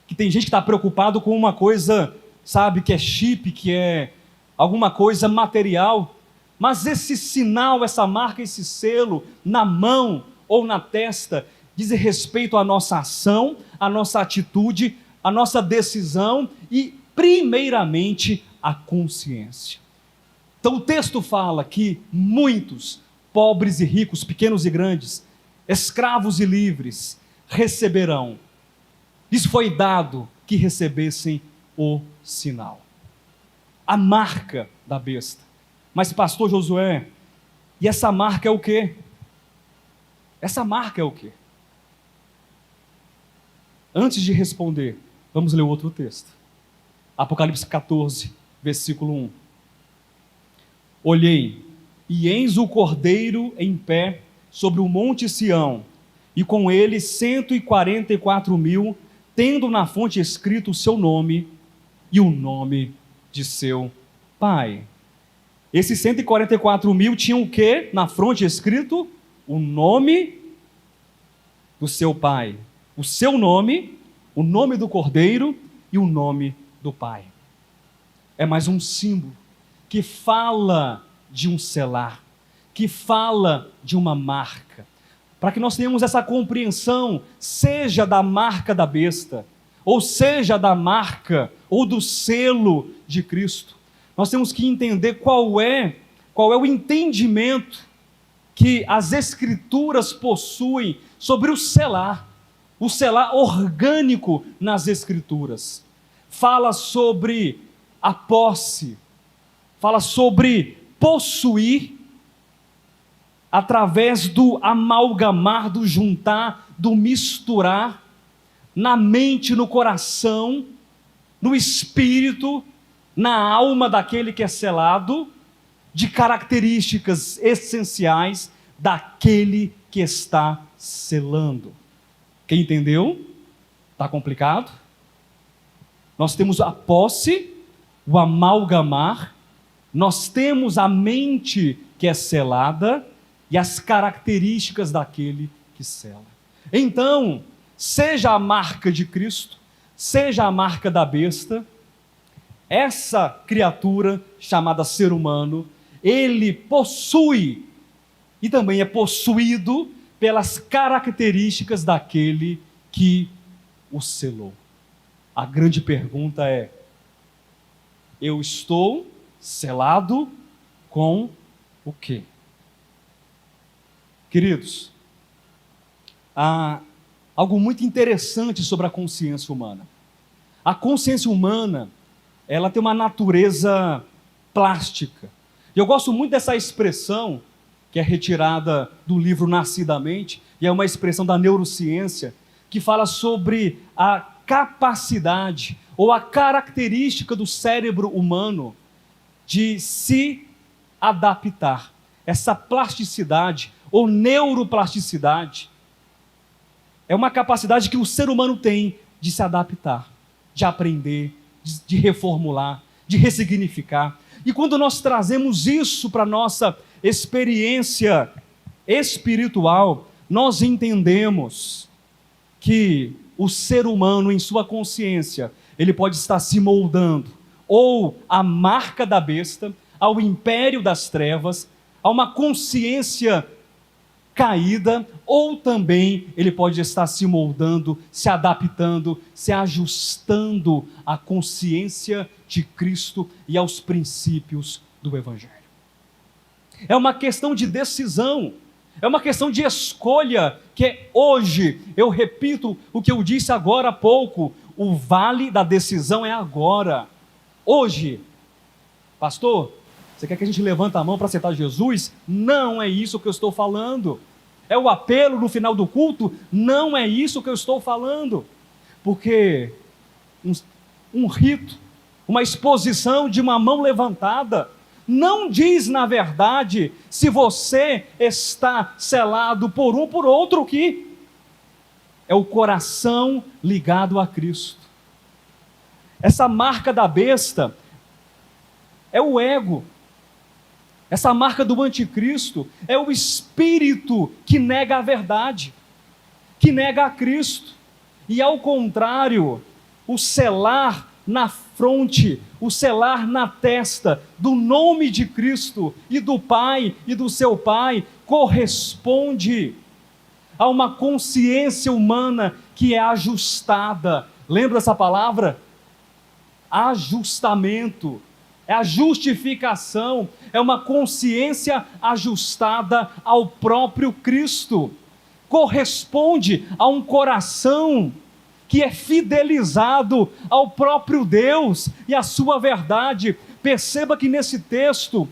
que tem gente que está preocupado com uma coisa, sabe, que é chip, que é alguma coisa material, mas esse sinal, essa marca, esse selo na mão ou na testa diz respeito à nossa ação, à nossa atitude, à nossa decisão e, primeiramente, à consciência. Então o texto fala que muitos, pobres e ricos, pequenos e grandes, escravos e livres, receberão. Lhes foi dado que recebessem o sinal, a marca da besta. Mas pastor Josué, e essa marca é o quê? Essa marca é o quê? Antes de responder, vamos ler outro texto. Apocalipse 14, versículo 1. Olhei, e eis o Cordeiro em pé sobre o monte Sião, e com ele 144.000, tendo na fonte escrito o seu nome e o nome de seu pai. Esses 144.000 tinham o quê? Na fronte escrito o nome do seu pai. O seu nome, o nome do Cordeiro e o nome do Pai. É mais um símbolo que fala de um selar, que fala de uma marca, para que nós tenhamos essa compreensão, seja da marca da besta, ou seja da marca ou do selo de Cristo. Nós temos que entender qual é o entendimento que as Escrituras possuem sobre o selar orgânico nas Escrituras. Fala sobre a posse, fala sobre possuir através do amalgamar, do juntar, do misturar na mente, no coração, no espírito, na alma daquele que é selado, de características essenciais daquele que está selando. Quem entendeu? Está complicado? Nós temos a posse, o amalgamar, nós temos a mente que é selada e as características daquele que sela. Então, seja a marca de Cristo, seja a marca da besta, essa criatura chamada ser humano, ele possui e também é possuído pelas características daquele que o selou. A grande pergunta é: eu estou selado com o quê? Queridos, há algo muito interessante sobre a consciência humana. A consciência humana, ela tem uma natureza plástica. E eu gosto muito dessa expressão, que é retirada do livro Nascidamente, e é uma expressão da neurociência, que fala sobre a capacidade ou a característica do cérebro humano de se adaptar. Essa plasticidade ou neuroplasticidade é uma capacidade que o ser humano tem de se adaptar, de aprender, de reformular, de ressignificar. E quando nós trazemos isso para a nossa experiência espiritual, nós entendemos que o ser humano, em sua consciência, ele pode estar se moldando ou à marca da besta, ao império das trevas, a uma consciência caída, ou também ele pode estar se moldando, se adaptando, se ajustando à consciência de Cristo e aos princípios do Evangelho. É uma questão de decisão, é uma questão de escolha, que é hoje. Eu repito o que eu disse agora há pouco: o vale da decisão é agora, hoje. Pastor, você quer que a gente levante a mão para aceitar Jesus? Não é isso que eu estou falando. É o apelo no final do culto? Não é isso que eu estou falando. Porque um rito, uma exposição de uma mão levantada, não diz, na verdade, se você está selado por um, por outro, que é o coração ligado a Cristo. Essa marca da besta é o ego. Essa marca do anticristo é o espírito que nega a verdade, que nega a Cristo. E ao contrário, o selar na fronte, o selar na testa do nome de Cristo e do Pai e do seu Pai corresponde a uma consciência humana que é ajustada. Lembra essa palavra? Ajustamento. É a justificação, é uma consciência ajustada ao próprio Cristo. Corresponde a um coração que é fidelizado ao próprio Deus e à sua verdade. Perceba que nesse texto,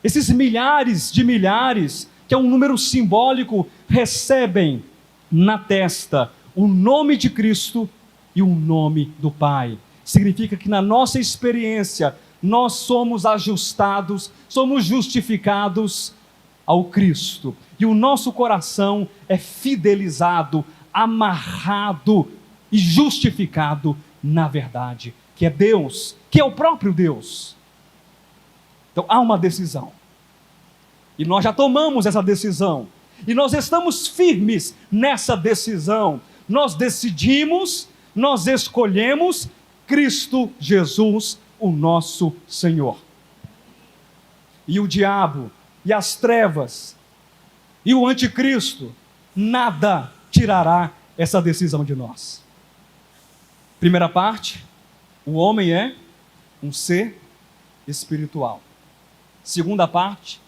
esses milhares de milhares, que é um número simbólico, recebem na testa o nome de Cristo e o nome do Pai. Significa que na nossa experiência, nós somos ajustados, somos justificados ao Cristo. E o nosso coração é fidelizado, amarrado e justificado na verdade, que é Deus, que é o próprio Deus. Então há uma decisão. E nós já tomamos essa decisão. E nós estamos firmes nessa decisão. Nós decidimos, nós escolhemos Cristo Jesus, o nosso Senhor. E o diabo, e as trevas, e o anticristo, nada tirará essa decisão de nós. Primeira parte, o homem é um ser espiritual. Segunda parte,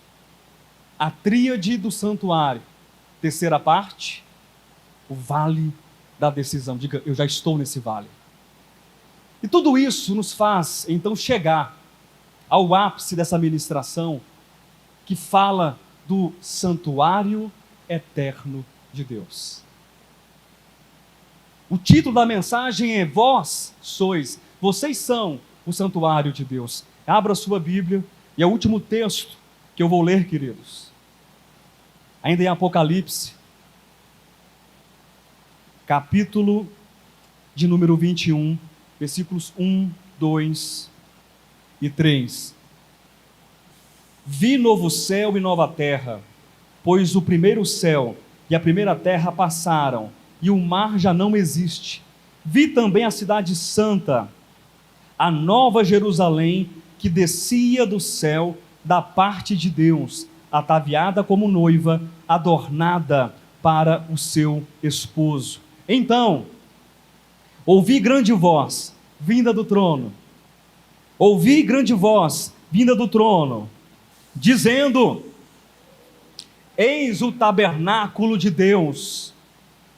a tríade do santuário. Terceira parte, o vale da decisão. Diga, eu já estou nesse vale. E tudo isso nos faz, então, chegar ao ápice dessa ministração que fala do santuário eterno de Deus. O título da mensagem é vocês são o santuário de Deus. Abra sua Bíblia e é o último texto que eu vou ler, queridos. Ainda em Apocalipse, capítulo de número 21, versículos 1, 2 e 3. Vi novo céu e nova terra, pois o primeiro céu e a primeira terra passaram, e o mar já não existe. Vi também a cidade santa, a nova Jerusalém, que descia do céu da parte de Deus, ataviada como noiva, adornada para o seu esposo. Então, ouvi grande voz vinda do trono, dizendo: eis o tabernáculo de Deus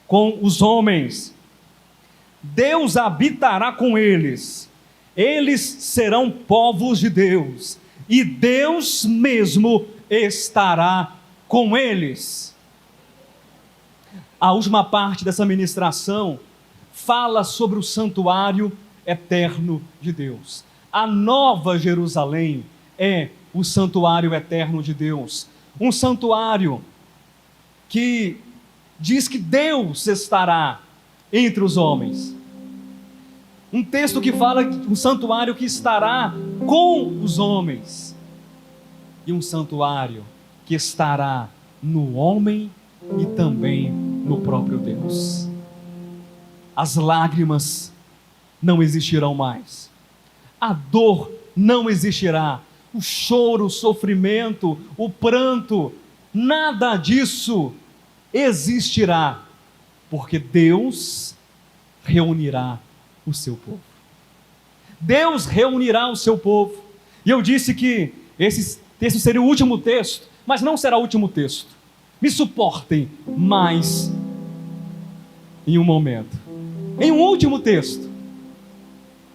com os homens, Deus habitará com eles, eles serão povos de Deus, e Deus mesmo estará com eles. A última parte dessa ministração fala sobre o santuário eterno de Deus. A nova Jerusalém é o santuário eterno de Deus. Um santuário que diz que Deus estará entre os homens. Um texto que fala de um santuário que estará com os homens. E um santuário que estará no homem e também no próprio Deus. As lágrimas não existirão mais. A dor não existirá. O choro, o sofrimento, o pranto, nada disso existirá, porque Deus reunirá o seu povo. Deus reunirá o seu povo. E eu disse que esse texto seria o último texto, mas não será o último texto. Me suportem mais em um momento. Em um último texto.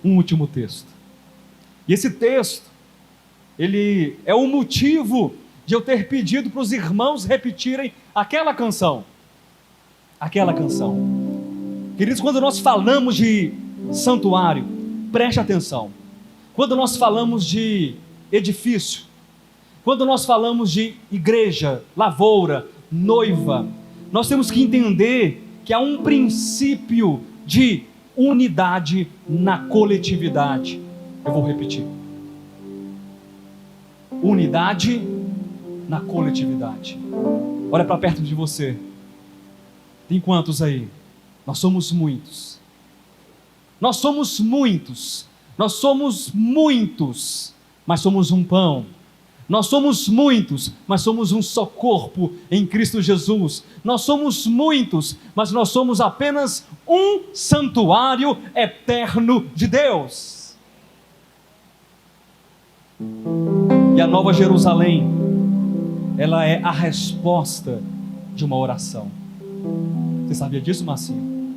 Um último texto. E esse texto, ele é o motivo de eu ter pedido para os irmãos repetirem aquela canção. Aquela canção. Queridos, quando nós falamos de santuário, preste atenção. Quando nós falamos de edifício, quando nós falamos de igreja, lavoura, noiva, nós temos que entender que há um princípio de unidade na coletividade. Eu vou repetir. Unidade na coletividade. Olha para perto de você. Tem quantos aí? Nós somos muitos. Nós somos muitos. Nós somos muitos, mas somos um pão. Nós somos muitos, mas somos um só corpo em Cristo Jesus. Nós somos muitos, mas nós somos apenas um santuário eterno de Deus. E a Nova Jerusalém, ela é a resposta de uma oração. Você sabia disso, Marcinho?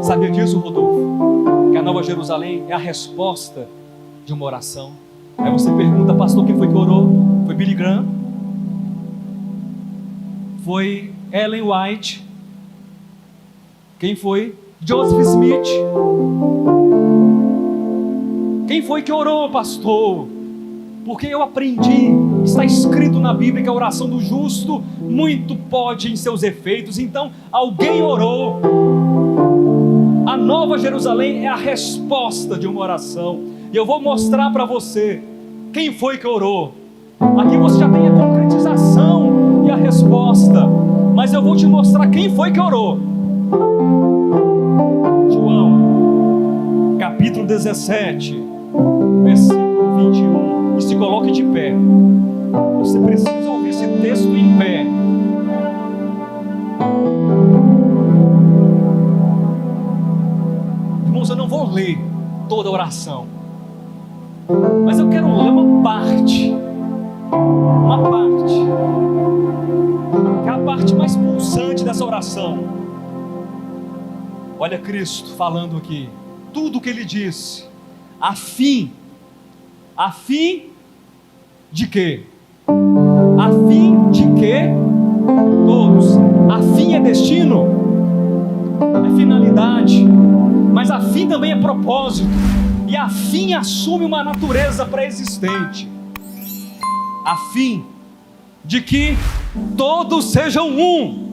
Sabia disso, Rodolfo? Que a Nova Jerusalém é a resposta de uma oração. Aí você pergunta, pastor, quem foi que orou? Foi Billy Graham? Foi Ellen White? Quem foi? Joseph Smith? Quem foi que orou, pastor? Porque eu aprendi, está escrito na Bíblia que a oração do justo muito pode em seus efeitos. Então, alguém orou. A Nova Jerusalém é a resposta de uma oração. E eu vou mostrar para você quem foi que orou. Aqui você já tem a concretização e a resposta, mas eu vou te mostrar quem foi que orou. João, 17, versículo 21, e se coloque de pé. Você precisa ouvir esse texto em pé. Irmãos, eu não vou ler toda a oração, mas eu quero ler uma parte, que é a parte mais pulsante dessa oração. Olha Cristo falando aqui, tudo o que Ele disse, a fim de quê? A fim de que todos, a fim é destino, é finalidade, mas a fim também é propósito, e a fim assume uma natureza pré-existente, a fim de que todos sejam um,